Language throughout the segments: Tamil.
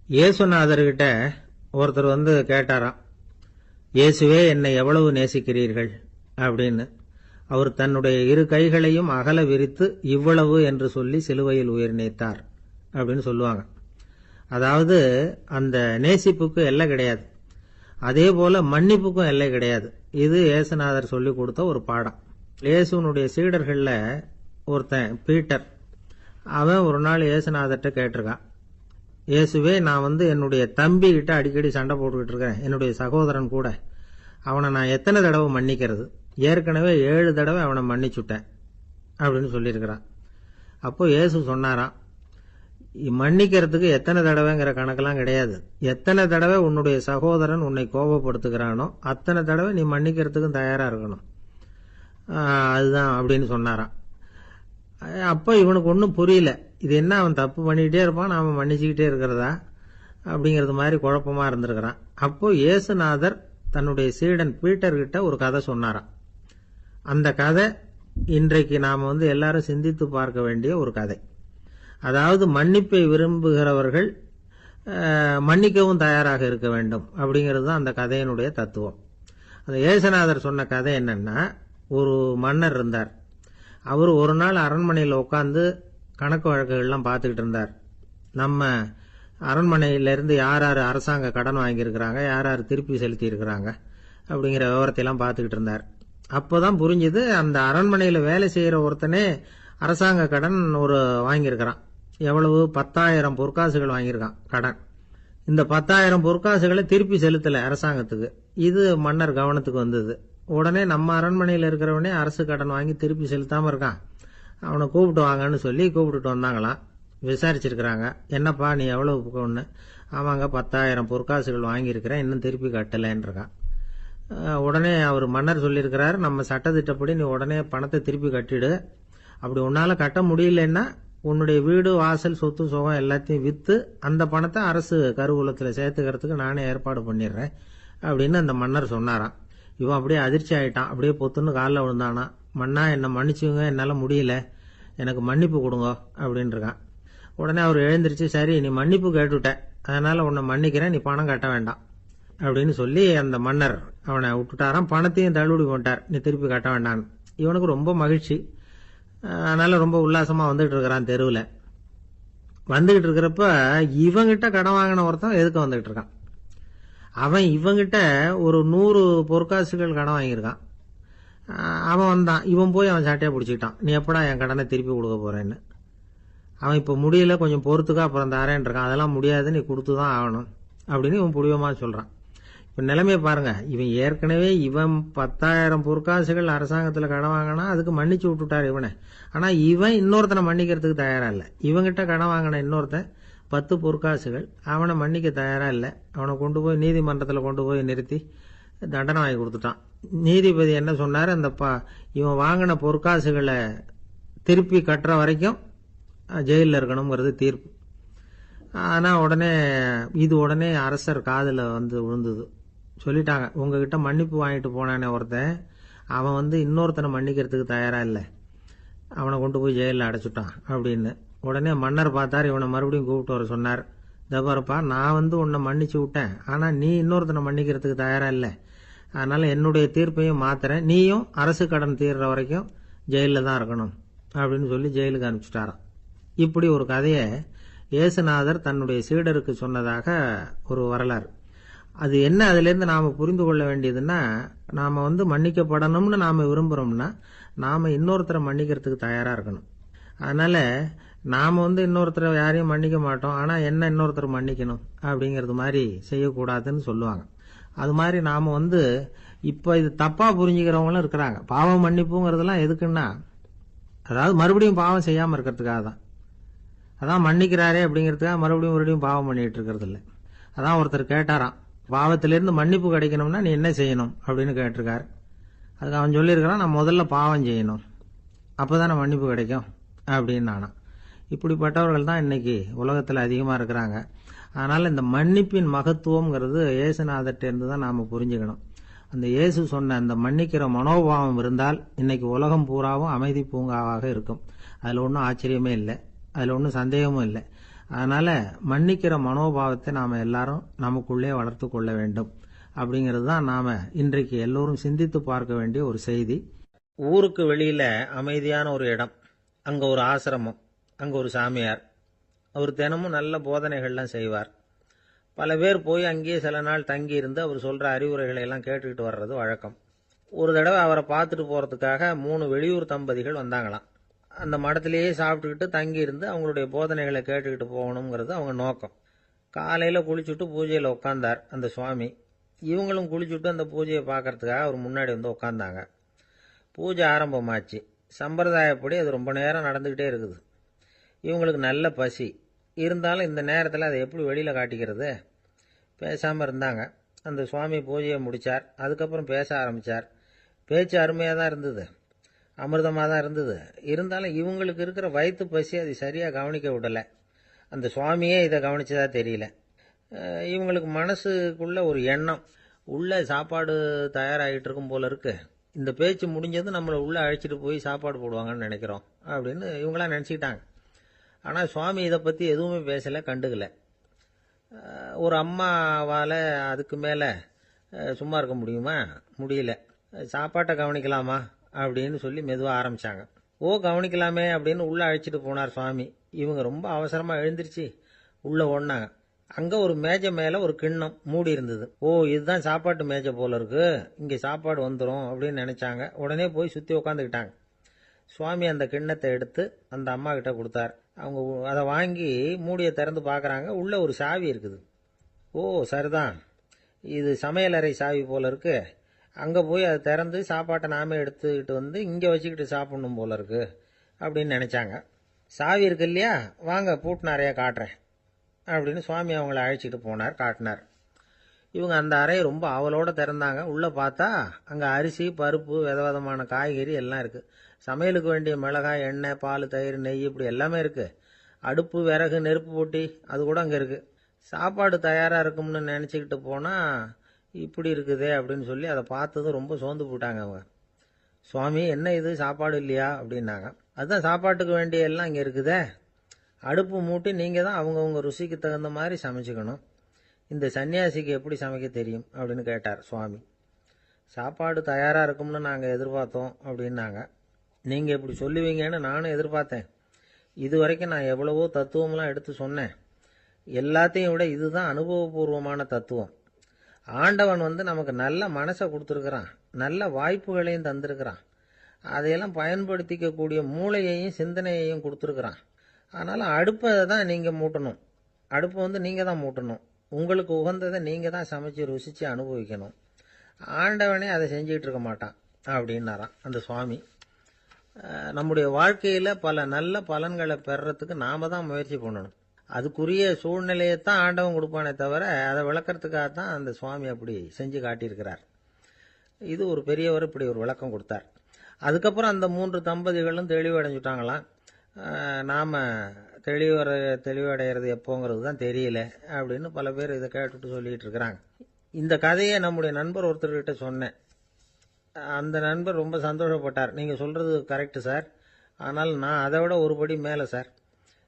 இயேசுநாதர்கிட்ட ஒருத்தர் கேட்டாராம், இயேசுவே என்னை எவ்வளவு நேசிக்கிறீர்கள் அப்படின்னு. அவர் தன்னுடைய இரு கைகளையும் அகல விரித்து இவ்வளவு என்று சொல்லி சிலுவையில் உயிர் நீத்தார் அப்படின்னு சொல்லுவாங்க. அதாவது அந்த நேசிப்புக்கு எல்லை கிடையாது, அதே போல மன்னிப்புக்கும் எல்லை கிடையாது. இது இயேசுநாதர் சொல்லி கொடுத்த ஒரு பாடம். இயேசுனுடைய சீடர்கள்ல ஒருத்தன் பீட்டர், அவன் ஒரு நாள் இயேசுநாதர்கிட்ட கேட்டிருக்கான், இயேசுவே நான் என்னுடைய தம்பி கிட்ட அடிக்கடி சண்டை போட்டுக்கிட்டு இருக்கிறேன், என்னுடைய சகோதரன் கூட, அவனை நான் எத்தனை தடவை மன்னிக்கிறது? ஏற்கனவே 7 தடவை அவனை மன்னிச்சுட்டேன் அப்படின்னு சொல்லியிருக்கிறான். அப்போ இயேசு சொன்னாராம், மன்னிக்கிறதுக்கு எத்தனை தடவைங்கிற கணக்கெல்லாம் கிடையாது, எத்தனை தடவை உன்னுடைய சகோதரன் உன்னை கோபப்படுத்துகிறானோ அத்தனை தடவை நீ மன்னிக்கிறதுக்கும் தயாரா இருக்கணும், அதுதான் அப்படின்னு சொன்னாராம். அப்போ இவனுக்கு ஒன்றும் புரியல, இது என்ன அவன் தப்பு பண்ணிக்கிட்டே இருப்பான், நாம மன்னிச்சுக்கிட்டே இருக்கிறதா அப்படிங்கிறது மாதிரி குழப்பமா இருந்திருக்கிறான். அப்போ இயேசுநாதர் தன்னுடைய சீடன் பீட்டர் கிட்ட ஒரு கதை சொன்னாராம். அந்த கதை இன்றைக்கு நாம எல்லாரும் சிந்தித்து பார்க்க வேண்டிய ஒரு கதை. அதாவது மன்னிப்பை விரும்புகிறவர்கள் மன்னிக்கவும் தயாராக இருக்க வேண்டும் அப்படிங்கிறது தான் அந்த கதையினுடைய தத்துவம். அந்த இயேசுநாதர் சொன்ன கதை என்னன்னா, ஒரு மன்னர் இருந்தார். அவர் ஒரு நாள் அரண்மனையில் உட்காந்து கணக்கு வழக்குகள்லாம் பார்த்துக்கிட்டு இருந்தார். நம்ம அரண்மனையிலிருந்து யார் யார் அரசாங்க கடன் வாங்கியிருக்கிறாங்க, யார் யார் திருப்பி செலுத்தி இருக்கிறாங்க அப்படிங்கிற விவரத்தையெல்லாம் பார்த்துக்கிட்டு இருந்தார். அப்போதான் புரிஞ்சுது, அந்த அரண்மனையில் வேலை செய்கிற ஒருத்தனே அரசாங்க கடன் வாங்கியிருக்கிறான். எவ்வளவு? 10,000 பொற்காசுகள் வாங்கியிருக்கான் கடன். இந்த 10,000 பொற்காசுகளை திருப்பி செலுத்தலை அரசாங்கத்துக்கு. இது மன்னர் கவனத்துக்கு வந்தது. உடனே நம்ம அரண்மனையில் இருக்கிறவனே அரசு கடன் வாங்கி திருப்பி செலுத்தாம இருக்கான், அவனை கூப்பிட்டு வாங்கன்னு சொல்லி கூப்பிட்டுட்டு வந்தாங்களாம். விசாரிச்சிருக்கிறாங்க, என்னப்பா நீ எவ்வளவு ஒன்று? ஆமாங்க 10,000 பொற்காசுகள் வாங்கியிருக்கிறேன், இன்னும் திருப்பி கட்டலைன்றான். உடனே அவர் மன்னர் சொல்லியிருக்கிறாரு, நம்ம சட்டத்திட்டப்படி நீ உடனே பணத்தை திருப்பி கட்டிடு, அப்படி உன்னால கட்ட முடியலன்னா உன்னுடைய வீடு வாசல் சொத்து சுகம் எல்லாத்தையும் வித்து அந்த பணத்தை அரசு கருவூலத்தில் சேர்த்துக்கிறதுக்கு நானே ஏற்பாடு பண்ணிடுறேன் அப்படின்னு அந்த மன்னர் சொன்னாராம். இவன் அப்படியே அதிர்ச்சி ஆயிட்டான், அப்படியே பொத்துன்னு காலில் விழுந்தானா. மன்னா என்னை மன்னிச்சுங்க, என்னால் முடியல, எனக்கு மன்னிப்பு கொடுங்க அப்படின்னு இருக்கான். உடனே அவர் எழுந்திருச்சு, சரி நீ மன்னிப்பு கேட்டுவிட்ட, அதனால உன்னை மன்னிக்கிறேன், நீ பணம் கட்ட வேண்டாம் அப்படின்னு சொல்லி அந்த மன்னர் அவனை விட்டுட்டாராம். பணத்தையும் தள்ளுபடி பண்ணிட்டார், நீ திருப்பி கட்ட வேண்டான்னு. இவனுக்கு ரொம்ப மகிழ்ச்சி, அதனால ரொம்ப உல்லாசமா வந்துகிட்டு இருக்கிறான். தெருவில் வந்துகிட்டு இருக்கிறப்ப இவங்கிட்ட கடன் வாங்கின ஒருத்தன் எதுக்கு வந்துகிட்டு இருக்கான். அவன் இவங்கிட்ட ஒரு 100 பொற்காசுகள் கடன் வாங்கியிருக்கான். அவன் வந்தான், இவன் போய் அவன் சாட்டையை பிடிச்சிக்கிட்டான், நீ எப்படா என் கடனை திருப்பி கொடுக்க போறேன்னு. அவன் இப்போ முடியல, கொஞ்சம் பொறுத்துக்கா, அப்புறம் தாரேன் இருக்கான். அதெல்லாம் முடியாது, நீ கொடுத்துதான் ஆகணும் அப்படின்னு இவன் புடிவமா சொல்றான். இப்ப நிலைமையை பாருங்க, இவன் ஏற்கனவே 10,000 பொற்காசுகள் அரசாங்கத்துல கடன் வாங்கினா அதுக்கு மன்னிச்சு விட்டுட்டார் இவனை. ஆனா இவன் இன்னொருத்தனை மன்னிக்கிறதுக்கு தயாரா இல்ல. இவங்கிட்ட கடன் வாங்கின இன்னொருத்தன் 10 பொற்காசுகள், அவனை மன்னிக்க தயாரா இல்ல. அவனை கொண்டு போய் நீதிமன்றத்தில் கொண்டு போய் நிறுத்தி தண்டனை வாங்கி கொடுத்துட்டான். நீதிபதி என்ன சொன்னாரு, அந்த இவன் வாங்கின பொற்காசுகளை திருப்பி கட்டுற வரைக்கும் ஜெயிலில் இருக்கணுங்கிறது தீர்ப்பு. ஆனா உடனே அரசர் காதுல விழுந்தது. சொல்லிட்டாங்க, உங்ககிட்ட மன்னிப்பு வாங்கிட்டு போனானே ஒருத்தன், அவன் இன்னொருத்தனை மன்னிக்கிறதுக்கு தயாரா இல்ல, அவனை கொண்டு போய் ஜெயிலில் அடைச்சுட்டான் அப்படின்னு. உடனே மன்னர் பார்த்தார், இவனை மறுபடியும் கூப்பிட்டு வர சொன்னார். தபாரப்பா, நான் உன்னை மன்னிச்சு விட்டேன், ஆனா நீ இன்னொருத்தனை மன்னிக்கிறதுக்கு தயாரா இல்ல, அதனால என்னுடைய தீர்ப்பையும் மாத்துறேன், நீயும் அரசு கடன் தீர்ற வரைக்கும் ஜெயிலில் தான் இருக்கணும் அப்படின்னு சொல்லி ஜெயிலுக்கு அனுப்பிச்சுட்டாராம். இப்படி ஒரு கதையை இயேசுநாதர் தன்னுடைய சீடருக்கு சொன்னதாக ஒரு வரலாறு. அது என்ன, அதுல இருந்து நாம புரிந்து கொள்ள வேண்டியதுன்னா, நாம மன்னிக்கப்படணும்னு நாம விரும்புறோம்னா நாம இன்னொருத்தரை மன்னிக்கிறதுக்கு தயாரா இருக்கணும். அதனால நாம இன்னொருத்தரை யாரையும் மன்னிக்க மாட்டோம், ஆனா என்ன இன்னொருத்தர் மன்னிக்கணும் அப்படிங்கறது மாதிரி செய்யக்கூடாதுன்னு சொல்லுவாங்க. அது மாதிரி நாம இப்ப இது தப்பா புரிஞ்சுக்கிறவங்களும் இருக்கிறாங்க. பாவம் மன்னிப்புங்கிறதுலாம் எதுக்குன்னா, அதாவது மறுபடியும் பாவம் செய்யாம இருக்கிறதுக்காக தான். அதான் மன்னிக்கிறாரே அப்படிங்கிறதுக்காக மறுபடியும் பாவம் பண்ணிட்டு இருக்கிறது இல்லை. அதான் ஒருத்தர் கேட்டாராம், பாவத்திலிருந்து மன்னிப்பு கிடைக்கணும்னா நீ என்ன செய்யணும் அப்படின்னு கேட்டிருக்காரு. அதுக்கு அவன் சொல்லியிருக்கிறான், நான் முதல்ல பாவம் செய்யணும், அப்பதானே மன்னிப்பு கிடைக்கும் அப்படின்னு. நானா இப்படிப்பட்டவர்கள் தான் இன்னைக்கு உலகத்தில் அதிகமா இருக்கிறாங்க. அதனால இந்த மன்னிப்பின் மகத்துவம்ங்கிறது இயேசுநாதர்ட்ட இருந்து தான் நாம புரிஞ்சுக்கணும். அந்த இயேசு சொன்ன அந்த மன்னிக்கிற மனோபாவம் இருந்தால் இன்னைக்கு உலகம் பூராவும் அமைதி பூங்காவாக இருக்கும். அதுல ஒன்றும் ஆச்சரியமே இல்லை, அதுல ஒன்றும் சந்தேகமும் இல்லை. அதனால மன்னிக்கிற மனோபாவத்தை நாம எல்லாரும் நமக்குள்ளே வளர்த்து கொள்ள வேண்டும் அப்படிங்கிறது தான் நாம இன்றைக்கு எல்லோரும் சிந்தித்து பார்க்க வேண்டிய ஒரு செய்தி. ஊருக்கு வெளியில அமைதியான ஒரு இடம், அங்க ஒரு ஆசிரமம், அங்க ஒரு சாமியார், அவர் தினமும் நல்ல போதனைகள்லாம் செய்வார். பல பேர் போய் அங்கேயே சில நாள் தங்கி இருந்து அவர் சொல்ற அறிவுரைகளை எல்லாம் கேட்டுக்கிட்டு வர்றது வழக்கம். ஒரு தடவை அவரை பார்த்துட்டு போறதுக்காக 3 வெளியூர் தம்பதிகள் வந்தாங்களாம். அந்த மடத்திலேயே சாப்பிட்டுக்கிட்டு தங்கி இருந்து அவங்களுடைய போதனைகளை கேட்டுக்கிட்டு போகணுங்கிறது அவங்க நோக்கம். காலையில குளிச்சுட்டு பூஜையில உட்கார்ந்தார் அந்த சுவாமி. இவங்களும் குளிச்சுட்டு அந்த பூஜையை பார்க்கறதுக்காக அவர் முன்னாடி வந்து உட்கார்ந்தாங்க. பூஜை ஆரம்பமாச்சு. சம்பிரதாயப்படி அது ரொம்ப நேரம் நடந்துக்கிட்டே இருக்குது. இவங்களுக்கு நல்ல பசி இருந்தாலும் இந்த நேரத்தில் அதை எப்படி வெளியில் காட்டிக்கிறது? பேசாமல் இருந்தாங்க. அந்த சுவாமி பூஜையை முடித்தார். அதுக்கப்புறம் பேச ஆரம்பித்தார். பேச்சு அருமையாக தான் இருந்தது, அமிர்தமாக தான் இருந்தது. இருந்தாலும் இவங்களுக்கு இருக்கிற வயிற்று பசி அது சரியாக கவனிக்க விடலை. அந்த சுவாமியே இதை கவனிச்சதா தெரியல. இவங்களுக்கு மனசுக்குள்ள ஒரு எண்ணம், உள்ள சாப்பாடு தயாராகிட்டு இருக்கும் போல இருக்கு, இந்த பேச்சு முடிஞ்சது நம்மளை உள்ளே அழைச்சிட்டு போய் சாப்பாடு போடுவாங்கன்னு நினைக்கிறோம் அப்படின்னு இவங்களாம் நினச்சிக்கிட்டாங்க. ஆனால் சுவாமி இதை பற்றி எதுவுமே பேசலை, கண்டுக்கலை. ஒரு அம்மாவால் அதுக்கு மேலே சும்மா இருக்க முடியுமா? முடியல. சாப்பாட்டை கவனிக்கலாமா அப்படின்னு சொல்லி மெதுவாக ஆரம்பித்தாங்க. கவனிக்கலாமே அப்படின்னு உள்ளே அழைச்சிட்டு போனார் சுவாமி. இவங்க ரொம்ப அவசரமாக எழுந்திருச்சு உள்ளே ஓடினாங்க. அங்கே ஒரு மேஜை மேலே ஒரு கிண்ணம் மூடி இருந்தது. இதுதான் சாப்பாட்டு மேஜை போல இருக்கு, இங்கே சாப்பாடு வந்துடும் அப்படின்னு நினச்சாங்க. உடனே போய் சுற்றி உட்காந்துக்கிட்டாங்க. சுவாமி அந்த கிண்ணத்தை எடுத்து அந்த அம்மா கிட்ட கொடுத்தார். அவங்க அதை வாங்கி மூடியை திறந்து பார்க்குறாங்க. உள்ளே ஒரு சாவி இருக்குது. சரிதான், இது சமையலறை சாவி போல இருக்கு, அங்கே போய் அதை திறந்து சாப்பாட்டை நாமே எடுத்துக்கிட்டு வந்து இங்கே வச்சுக்கிட்டு சாப்பிடணும் போல இருக்கு அப்படின்னு நினச்சாங்க. சாவி இருக்கு இல்லையா, வாங்க பூட்டு நிறையா காட்டுறேன் அப்படின்னு சுவாமி அவங்கள அழைச்சிட்டு போனார், காட்டினார். இவங்க அந்த அறையை ரொம்ப அவளோட திறந்தாங்க. உள்ளே பார்த்தா அங்கே அரிசி, பருப்பு, விதவிதமான காய்கறி எல்லாம் இருக்குது. சமையலுக்கு வேண்டிய மிளகாய், எண்ணெய், பால், தயிர், நெய் இப்படி எல்லாமே இருக்குது. அடுப்பு, விறகு, நெருப்பு போட்டி அது கூட அங்கே இருக்குது. சாப்பாடு தயாராக இருக்கும்னு நினச்சிக்கிட்டு போனால் இப்படி இருக்குதே அப்படின்னு சொல்லி அதை பார்த்ததும் ரொம்ப சோர்ந்து போட்டாங்க அவங்க. சுவாமி, என்ன இது சாப்பாடு இல்லையா அப்படின்னாங்க. அதுதான் சாப்பாட்டுக்கு வேண்டிய எல்லாம் இங்கே இருக்குதே, அடுப்பு மூட்டி நீங்கள் தான் அவங்கவுங்க ருசிக்கு தகுந்த மாதிரி சமைச்சிக்கணும். இந்த சன்னியாசிக்கு எப்படி சமைக்க தெரியும் அப்படின்னு கேட்டார் சுவாமி. சாப்பாடு தயாராக இருக்கும்னு நாங்கள் எதிர்பார்த்தோம் அப்படின்னாங்க. நீங்கள் இப்படி சொல்லுவீங்கன்னு நானும் எதிர்பார்த்தேன். இது வரைக்கும் நான் எவ்வளவோ தத்துவம்லாம் எடுத்து சொன்னேன். எல்லாத்தையும் விட இதுதான் அனுபவபூர்வமான தத்துவம். ஆண்டவன் நமக்கு நல்ல மனசை கொடுத்துருக்கிறான், நல்ல வாய்ப்புகளையும் தந்திருக்கிறான், அதையெல்லாம் பயன்படுத்திக்கக்கூடிய மூளையையும் சிந்தனையையும் கொடுத்துருக்குறான். அதனால் அடுப்பை தான் நீங்கள் மூட்டணும், அடுப்பை நீங்கள் தான் மூட்டணும், உங்களுக்கு உகந்ததை நீங்கள் தான் சமைச்சு ருசித்து அனுபவிக்கணும். ஆண்டவனே அதை செஞ்சுக்கிட்டு இருக்க மாட்டான் அப்படின்னாராம் அந்த சுவாமி. நம்முடைய வாழ்க்கையில் பல நல்ல பலன்களை பெறறதுக்கு நாம் தான் முயற்சி பண்ணணும். அதுக்குரிய சூழ்நிலையை தான் ஆண்டவன் கொடுப்பானே தவிர அதை விளக்கறதுக்காக தான் அந்த சுவாமி அப்படி செஞ்சு காட்டியிருக்கிறார். இது ஒரு பெரியவர் இப்படி ஒரு விளக்கம் கொடுத்தார். அதுக்கப்புறம் அந்த 3 தம்பதிகளும் தெளிவடைஞ்சுட்டாங்களாம். நாம் தெளிவடைகிறது எப்போங்கிறது தான் தெரியல அப்படின்னு பல பேர் இதை கேட்டுட்டு சொல்லிகிட்டு இருக்கிறாங்க. இந்த கதையை நம்முடைய நண்பர் ஒருத்தர்கிட்ட சொன்னேன். அந்த நண்பர் ரொம்ப சந்தோஷப்பட்டார். நீங்கள் சொல்கிறது கரெக்டு சார், ஆனால் நான் அதை விட ஒரு படி மேலே சார்.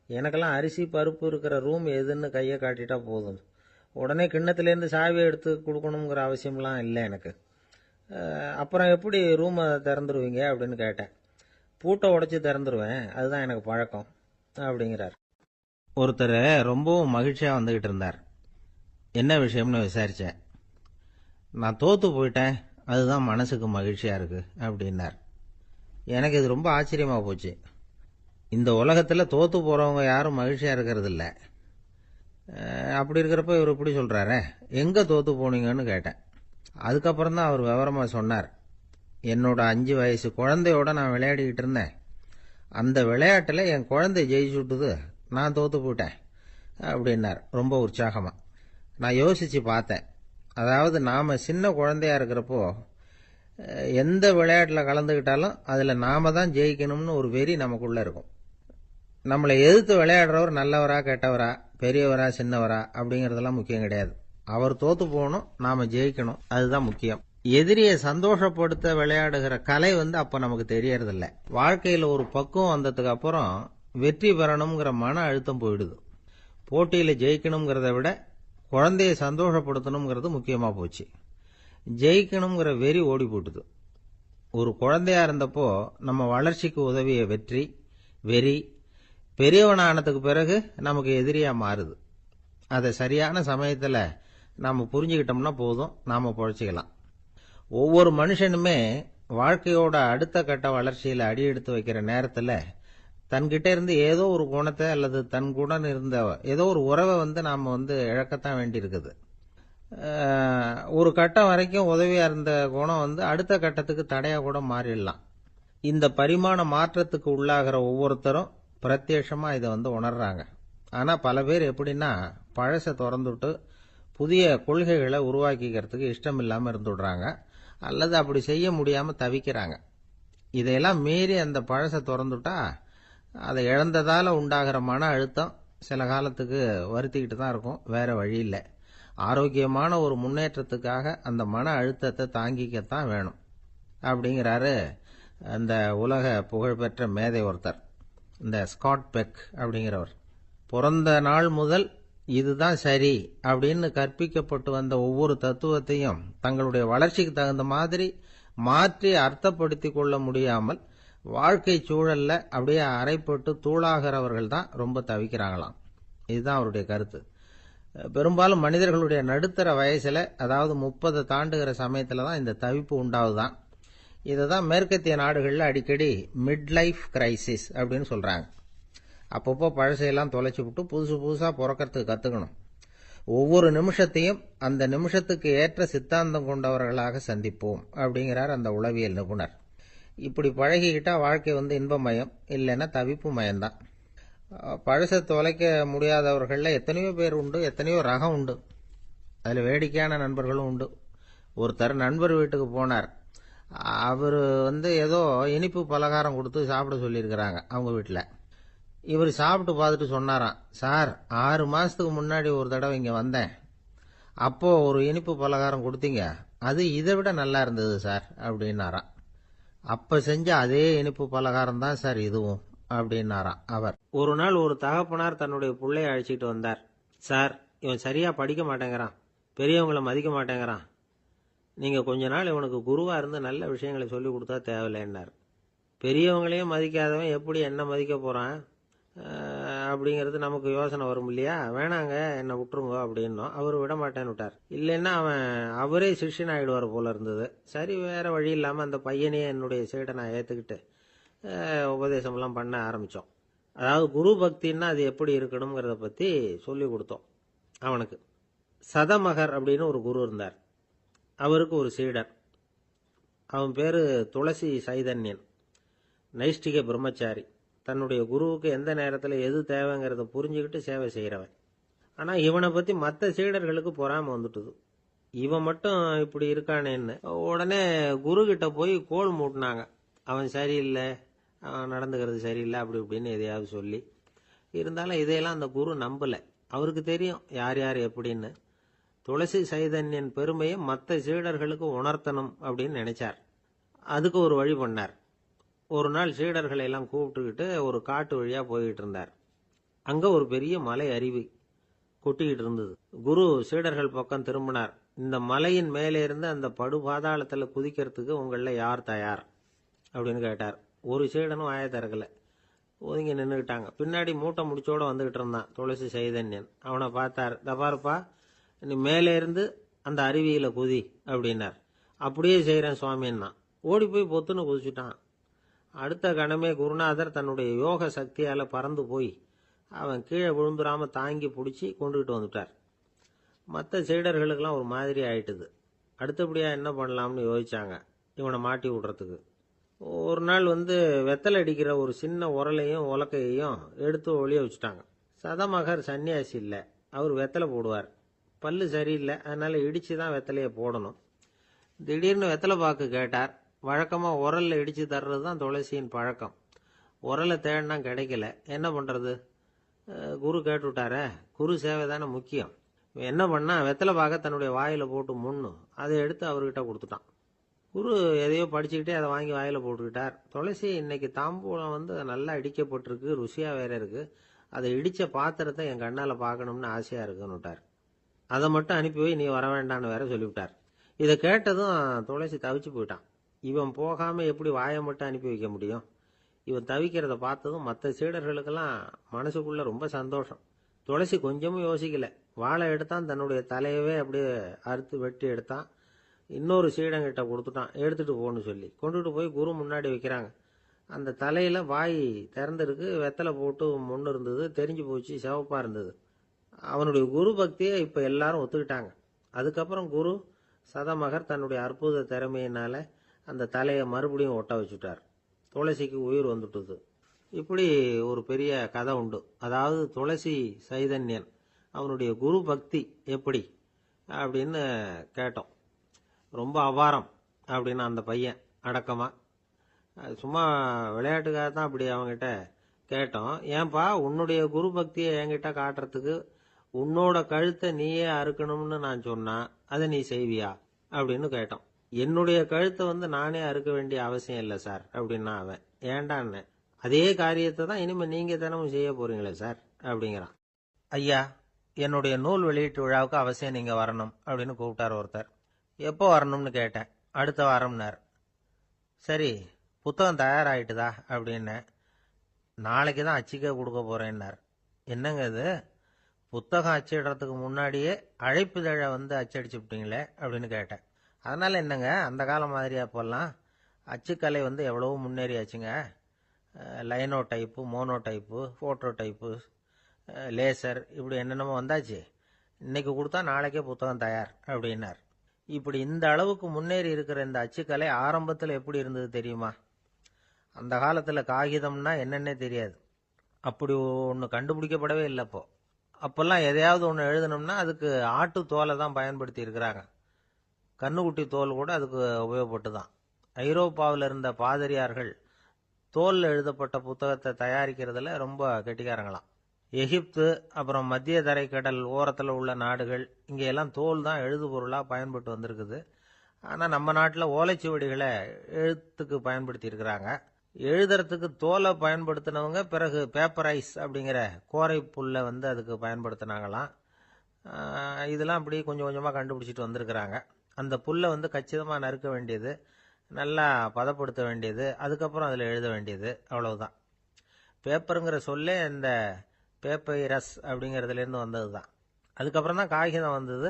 எனக்கெல்லாம் அரிசி, பருப்பு இருக்கிற ரூம் எதுன்னு கையை காட்டிட்டா போதும், உடனே கிண்ணத்துலேருந்து சாவியை எடுத்து கொடுக்கணுங்கிற அவசியம்லாம் இல்லை எனக்கு. அப்புறம் எப்படி ரூமை திறந்துருவீங்க அப்படின்னு கேட்டேன். பூட்டை உடைச்சி திறந்துருவேன், அதுதான் எனக்கு பழக்கம் அப்படிங்கிறார். ஒருத்தர் ரொம்பவும் மகிழ்ச்சியாக வந்துக்கிட்டு இருந்தார். என்ன விஷயம்னு விசாரித்தேன். நான் தோற்று போயிட்டேன், அதுதான் மனசுக்கு மகிழ்ச்சியாக இருக்குது அப்படின்னார். எனக்கு இது ரொம்ப ஆச்சரியமாக போச்சு. இந்த உலகத்தில் தோற்று போகிறவங்க யாரும் மகிழ்ச்சியாக இருக்கிறது இல்லை. அப்படி இருக்கிறப்ப இவர் இப்படி சொல்கிறாரே, எங்கே தோற்று போனீங்கன்னு கேட்டேன். அதுக்கப்புறம் தான் அவர் விவரமாக சொன்னார். என்னோட 5 வயசு குழந்தையோட நான் விளையாடிக்கிட்டு இருந்தேன். அந்த விளையாட்டில் என் குழந்தை ஜெயிச்சுட்டுது, நான் தோற்று போயிட்டேன் அப்படின்னார் ரொம்ப உற்சாகமாக. நான் யோசித்து பார்த்தேன். அதாவது நாம் சின்ன குழந்தையா இருக்கிறப்போ எந்த விளையாட்டில் கலந்துக்கிட்டாலும் அதில் நாம தான் ஜெயிக்கணும்னு ஒரு வெறி நமக்குள்ளே இருக்கும். நம்மளை எதிர்த்து விளையாடுறவர் நல்லவரா கெட்டவரா, பெரியவரா சின்னவரா அப்படிங்கிறதெல்லாம் முக்கியம் கிடையாது. அவர் தோற்று போகணும், நாம் ஜெயிக்கணும், அதுதான் முக்கியம். எதிரியை சந்தோஷப்படுத்த விளையாடுகிற கலை அப்போ நமக்கு தெரியறதில்ல. வாழ்க்கையில் ஒரு பக்குவம் வந்ததுக்கு அப்புறம் வெற்றி பெறணுங்கிற மன அழுத்தம் போயிடுது. போட்டியில் ஜெயிக்கணுங்கிறத விட குழந்தைய சந்தோஷப்படுத்தணுங்கிறது முக்கியமாக போச்சு. ஜெயிக்கணுங்கிற வெறி ஓடி போட்டுது. ஒரு குழந்தையா இருந்தப்போ நம்ம வளர்ச்சிக்கு உதவிய வெறி பெரியவனானதுக்கு பிறகு நமக்கு எதிரியா மாறுது. அதை சரியான சமயத்தில் நாம் புரிஞ்சுக்கிட்டோம்னா போதும், நாம பொழைச்சிக்கலாம். ஒவ்வொரு மனுஷனுமே வாழ்க்கையோட அடுத்த கட்ட வளர்ச்சியில் அடி எடுத்து வைக்கிற நேரத்தில் தன்கிட்ட இருந்து ஏதோ ஒரு குணத்தை அல்லது தன் குணம் இருந்த ஏதோ ஒரு உறவை நாம் இழக்கத்தான் வேண்டியிருக்குது. ஒரு கட்டம் வரைக்கும் உதவியா இருந்த குணம் அடுத்த கட்டத்துக்கு தடையா கூட மாறிடலாம். இந்த பரிமாண மாற்றத்துக்கு உள்ளாகிற ஒவ்வொருத்தரும் பிரத்யட்சமா இதை உணர்றாங்க. ஆனா பல பேர் எப்படின்னா பழசை திறந்துட்டு புதிய கொள்கைகளை உருவாக்கிக்கிறதுக்கு இஷ்டம் இல்லாம இருந்துடுறாங்க, அல்லது அப்படி செய்ய முடியாம தவிக்கிறாங்க. இதையெல்லாம் மீறி அந்த பழசை திறந்துட்டா அதை இழந்ததால உண்டாகிற மன அழுத்தம் சில காலத்துக்கு வருத்திக்கிட்டு தான் இருக்கும், வேற வழி இல்லை. ஆரோக்கியமான ஒரு முன்னேற்றத்துக்காக அந்த மன அழுத்தத்தை தாங்கிக்கத்தான் வேணும் அப்படிங்கிறாரு அந்த உலக புகழ்பெற்ற மேதை ஒருத்தர், இந்த ஸ்காட் பெக் அப்படிங்கிறவர். பிறந்த நாள் முதல் இதுதான் சரி அப்படின்னு கற்பிக்கப்பட்டு வந்த ஒவ்வொரு தத்துவத்தையும் தங்களுடைய வளர்ச்சிக்கு தகுந்த மாதிரி மாற்றி அர்த்தப்படுத்தி கொள்ள முடியாமல் வாழ்க்கை சூழல்ல அப்படியே அரைப்பட்டு தூளாகிறவர்கள் தான் ரொம்ப தவிக்கிறாங்களாம். இதுதான் அவருடைய கருத்து. பெரும்பாலும் மனிதர்களுடைய நடுத்தர வயசுல, அதாவது 30 தாண்டுகிற சமயத்துல தான் இந்த தவிப்பு உண்டாவதுதான். இதை தான் மேற்கத்திய நாடுகளில் அடிக்கடி மிட் லைஃப் கிரைசிஸ் அப்படின்னு சொல்றாங்க. அப்பப்போ பழசையெல்லாம் தொலைச்சி விட்டு புதுசா பிறக்கிறதுக்கு கத்துக்கணும். ஒவ்வொரு நிமிஷத்தையும் அந்த நிமிஷத்துக்கு ஏற்ற சித்தாந்தம் கொண்டவர்களாக சந்திப்போம் அப்படிங்கிறார் அந்த உளவியல் நிபுணர். இப்படி பழகிக்கிட்டா வாழ்க்கை இன்பமயம், இல்லைன்னா தவிப்பு மயம்தான். பழசை தொலைக்க முடியாதவர்கள்ல எத்தனையோ பேர் உண்டு, எத்தனையோ ரகம் உண்டு. அதுல வேடிக்கையான நண்பர்களும் உண்டு. ஒருத்தர் நண்பர் வீட்டுக்கு போனார். அவர் ஏதோ இனிப்பு பலகாரம் கொடுத்து சாப்பிட சொல்லியிருக்கிறாங்க அவங்க வீட்டில். இவர் சாப்பிட்டு பார்த்துட்டு சொன்னாராம், சார் 6 மாசத்துக்கு முன்னாடி ஒரு தடவை இங்க வந்தேன், அப்போ ஒரு இனிப்பு பலகாரம் கொடுத்தீங்க, அது இதை விட நல்லா இருந்தது சார் அப்படின்னாராம். அப்ப செஞ்ச அதே இனிப்பு பலகாரம் தான் சார் இதுவும் அப்படின்னாராம் அவர். ஒரு நாள் ஒரு தகப்பனார் தன்னுடைய பிள்ளைய அழைச்சிட்டு வந்தார். சார், இவன் சரியா படிக்க மாட்டேங்கிறான், பெரியவங்களை மதிக்க மாட்டேங்கிறான், நீங்க கொஞ்ச நாள் இவனுக்கு குருவா இருந்து நல்ல விஷயங்களை சொல்லி கொடுத்தா தேவையில்லைன்னார். பெரியவங்களையும் மதிக்காதவன் எப்படி என்ன மதிக்க போறான் அப்படிங்கிறது நமக்கு யோசனை வரும் இல்லையா? வேணாங்க, என்ன விட்டுருங்க அப்படின்னோம். அவர் விட மாட்டேன்னு விட்டார். இல்லைன்னா அவரே சிஷ்யன் ஆயிடுவார் போல இருந்தது. சரி, வேற வழி இல்லாம அந்த பையனையே என்னுடைய சைடை நான் ஏத்துக்கிட்டு உபதேசம்லாம் பண்ண ஆரம்பிச்சோம். அதாவது குரு பக்தின்னா அது எப்படி இருக்கணுங்கிறத பத்தி சொல்லி கொடுத்தோம் அவனுக்கு. சதமகர் அப்படின்னு ஒரு குரு இருந்தார். அவருக்கு ஒரு சீடர். அவன் பேரு துளசி சைதன்யன், நைஷ்டிக பிரம்மச்சாரி. தன்னுடைய குருவுக்கு எந்த நேரத்தில் எது தேவைங்கிறத புரிஞ்சுக்கிட்டு சேவை செய்கிறவன். ஆனால் இவனை பற்றி மற்ற சீடர்களுக்கு பொறாம வந்துட்டுது. இவன் மட்டும் இப்படி இருக்கானேன்னு உடனே குரு கிட்ட போய் கோல் மூட்டினாங்க. அவன் சரியில்லை, அவன் நடந்துக்கிறது சரியில்லை, அப்படி இப்படின்னு எதையாவது சொல்லி. இருந்தாலும் இதையெல்லாம் அந்த குரு நம்பலை. அவருக்கு தெரியும் யார் யார் எப்படின்னு. துளசி சைதன்யன் பெருமையை மற்ற சீடர்களுக்கு உணர்த்தணும் அப்படின்னு நினைச்சார். அதுக்கு ஒரு வழி பண்ணார். ஒரு நாள் சீடர்களை எல்லாம் கூப்பிட்டுக்கிட்டு ஒரு காட்டு வழியா போய்கிட்டு இருந்தார். அங்க ஒரு பெரிய மலை அருவி கொட்டிக்கிட்டு இருந்தது. குரு சீடர்கள் பக்கம் திரும்பினார். இந்த மலையின் மேலே இருந்து அந்த படு பாதாளத்துல குதிக்கிறதுக்கு உங்கள யார் தயார் அப்படின்னு கேட்டார். ஒரு சீடனும் ஆய திறக்கல, ஒதுங்கி நின்றுக்கிட்டாங்க. பின்னாடி மூட்டை முடிச்சோட வந்துகிட்டு இருந்தான் துளசி சைதன்யன். அவனை பார்த்தார். தபாருப்பா, நீ மேலே இருந்து அந்த அருவியில குதி அப்படின்னார். அப்படியே செய்யறேன் சுவாமின்னா ஓடி போய் பொத்துன்னு குதிச்சுட்டான். அடுத்த கணமே குருநாதர் தன்னுடைய யோக சக்தியால பறந்து போய் அவன் கீழே விழுந்துடாம தாங்கி பிடிச்சி கொண்டுகிட்டு வந்துட்டார். மற்ற சீடர்களுக்கெல்லாம் ஒரு மாதிரி ஆயிட்டுது. அடுத்தபடியா என்ன பண்ணலாம்னு யோசிச்சாங்க இவனை மாட்டி விடுறதுக்கு. ஒரு நாள் வெத்தலை அடிக்கிற ஒரு சின்ன உரலையும் உலக்கையையும் எடுத்து ஒளிய வச்சுட்டாங்க. சதமகர் சன்னியாசி இல்லை, அவர் வெத்தலை போடுவார். பல்லு சரியில்லை, அதனால இடிச்சுதான் வெத்தலையை போடணும். திடீர்னு வெத்தலை பாக்கு கேட்டார். வழக்கமா உரல்ல இடிச்சு தர்றது தான் துளசியின் பழக்கம். உரலை தேடினா கிடைக்கல, என்ன பண்றது? குரு கேட்டுவிட்டார. குரு சேவை தானே முக்கியம். என்ன பண்ணா வெத்தலை பாக்க தன்னுடைய வாயில போட்டு முன்னு அதை எடுத்து அவர்கிட்ட கொடுத்துட்டான். குரு எதையோ படிச்சுக்கிட்டே அதை வாங்கி வாயில போட்டுக்கிட்டார். துளசி, இன்னைக்கு தாம்பூலம் நல்லா இடிக்கப்பட்டிருக்கு, ருசியா வேற இருக்கு, அதை இடிச்ச பாத்திரத்தை என் கண்ணால பார்க்கணும்னு ஆசையா இருக்குன்னுட்டார். அதை மட்டும் அனுப்பி போய் நீ வர வேண்டான்னு வேற சொல்லிவிட்டார். இதை கேட்டதும் துளசி தவிச்சு போயிட்டான். இவன் போகாம எப்படி வாயை மட்டும் அனுப்பி வைக்க முடியும்? இவன் தவிக்கிறத பார்த்ததும் மற்ற சீடர்களுக்கெல்லாம் மனசுக்குள்ள ரொம்ப சந்தோஷம். துளசி கொஞ்சமும் யோசிக்கல. வாழை எடுத்தான், தன்னுடைய தலையவே அப்படியே அறுத்து வெட்டி எடுத்தான். இன்னொரு சீடங்கிட்ட கொடுத்துட்டான், எடுத்துட்டு போன்னு சொல்லி. கொண்டுட்டு போய் குரு முன்னாடி வைக்கிறாங்க. அந்த தலையில வாய் திறந்திருக்கு, வெத்தலை போட்டு முன்னு இருந்தது, தெரிஞ்சு போச்சு, சிவப்பா இருந்தது. அவனுடைய குரு பக்தியை இப்ப எல்லாரும் ஒத்துக்கிட்டாங்க. அதுக்கப்புறம் குரு சதமகர் தன்னுடைய அற்புத திறமையினால அந்த தலையை மறுபடியும் ஒட்ட வச்சுட்டார். துளசிக்கு உயிர் வந்துட்டுது. இப்படி ஒரு பெரிய கதை உண்டு. அதாவது துளசி சைதன்யன் அவனுடைய குரு பக்தி எப்படி அப்படின்னு கேட்டோம். ரொம்ப அபாரம் அப்படின்னு அந்த பையன் அடக்கமா, சும்மா விளையாட்டுக்காக தான் அப்படி அவங்ககிட்ட கேட்டோம். ஏன்பா உன்னுடைய குரு பக்தியை என்கிட்ட காட்டுறதுக்கு உன்னோட கழுத்தை நீயே அறுக்கணும்னு நான் சொன்னா அதை நீ செய்வியா அப்படின்னு கேட்டோம். என்னுடைய கழுத்தை நானே அறுக்க வேண்டிய அவசியம் இல்லை சார் அப்படின்னா அவன். ஏண்டான்னு, அதே காரியத்தை தான் இனிமே நீங்க தினமும் செய்ய போறீங்களே சார் அப்படிங்கிறான். ஐயா, என்னுடைய நூல் வெளியீட்டு விழாவுக்கு அவசியம் நீங்க வரணும் அப்படின்னு கூப்பிட்டார் ஒருத்தர். எப்போ வரணும்னு கேட்டேன். அடுத்த வாரம்னார். சரி, புத்தகம் தயாராகிட்டுதா அப்படின்னு. நாளைக்கு தான் அச்சிக்க கொடுக்க போறேன்னார். என்னங்க இது, புத்தகம் அச்சிடுறதுக்கு முன்னாடியே அழைப்புதழை அச்சடிச்சு விட்டீங்களே அப்படின்னு கேட்டேன். அதனால என்னங்க, அந்த காலம் மாதிரியா போடலாம். அச்சுக்கலை எவ்வளவோ முன்னேறியாச்சுங்க. Linotype, monotype, phototype, laser, இப்படி என்னென்னமோ வந்தாச்சு. இன்னைக்கு கொடுத்தா நாளைக்கே புத்தகம் தயார் அப்படின்னார். இப்படி இந்த அளவுக்கு முன்னேறி இருக்கிற இந்த அச்சுக்கலை ஆரம்பத்தில் எப்படி இருந்தது தெரியுமா? அந்த காலத்தில் காகிதம்னா என்னன்னே தெரியாது. அப்படி ஒன்று கண்டுபிடிக்கப்படவே இல்லை. அப்போல்லாம் எதையாவது ஒன்று எழுதணும்னா அதுக்கு ஆட்டு தோலை தான் பயன்படுத்தி இருக்கிறாங்க. கண்ணுக்குட்டி தோல் கூட அதுக்கு உபயோகப்பட்டு தான். ஐரோப்பாவில் இருந்த பாதிரியார்கள் தோலில் எழுதப்பட்ட புத்தகத்தை தயாரிக்கிறதுல ரொம்ப கெட்டிக்காரங்களாம். எகிப்து, அப்புறம் மத்திய தரைக்கடல் ஓரத்தில் உள்ள நாடுகள், இங்கெல்லாம் தோல் தான் எழுது பொருளாக பயன்பட்டு வந்திருக்குது. ஆனால் நம்ம நாட்டில் ஓலைச்சுவடிகளை எழுத்துக்கு பயன்படுத்தி இருக்கிறாங்க. எழுதுறதுக்கு தோலை பயன்படுத்தினவங்க பிறகு பேப்பரைஸ் அப்படிங்கிற கோரை புல்லை அதுக்கு பயன்படுத்தினாங்களாம். இதெல்லாம் அப்படி கொஞ்சம் கொஞ்சமாக கண்டுபிடிச்சிட்டு வந்திருக்கிறாங்க. அந்த புல்லை கச்சிதமாக நறுக்க வேண்டியது, நல்லா பதப்படுத்த வேண்டியது, அதுக்கப்புறம் அதில் எழுத வேண்டியது, அவ்வளவுதான். பேப்பருங்கிற சொல்லே இந்த பேப்பைரஸ் அப்படிங்கிறதுலேருந்து வந்தது தான். அதுக்கப்புறம் தான் காகிதம் வந்தது.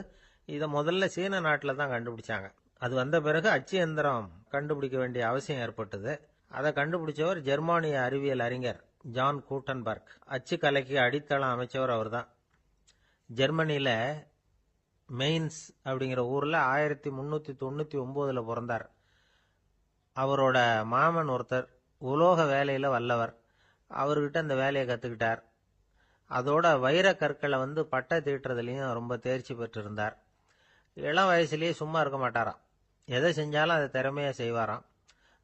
இதை முதல்ல சீன நாட்டில் தான் கண்டுபிடிச்சாங்க. அது வந்த பிறகு அச்சு எந்திரம் கண்டுபிடிக்க வேண்டிய அவசியம் ஏற்பட்டது. அதை கண்டுபிடிச்சவர் ஜெர்மானிய அறிவியல் அறிஞர் ஜான் கூட்டன்பர்க். அச்சு கலைக்கு அடித்தளம் அமைச்சவர் அவர் தான். ஜெர்மனியில் மெயின்ஸ் அப்படிங்கிற ஊரில் 1399 பிறந்தார். அவரோட மாமன் ஒருத்தர் உலோக வேலையில் வல்லவர். அவர்கிட்ட இந்த வேலையை கற்றுக்கிட்டார். அதோட வைர கற்களை பட்டை தீட்டுறதுலையும் ரொம்ப தேர்ச்சி பெற்றிருந்தார். இளம் வயசுலேயே சும்மா இருக்க மாட்டாராம். எதை செஞ்சாலும் அதை திறமையாக செய்வாராம்.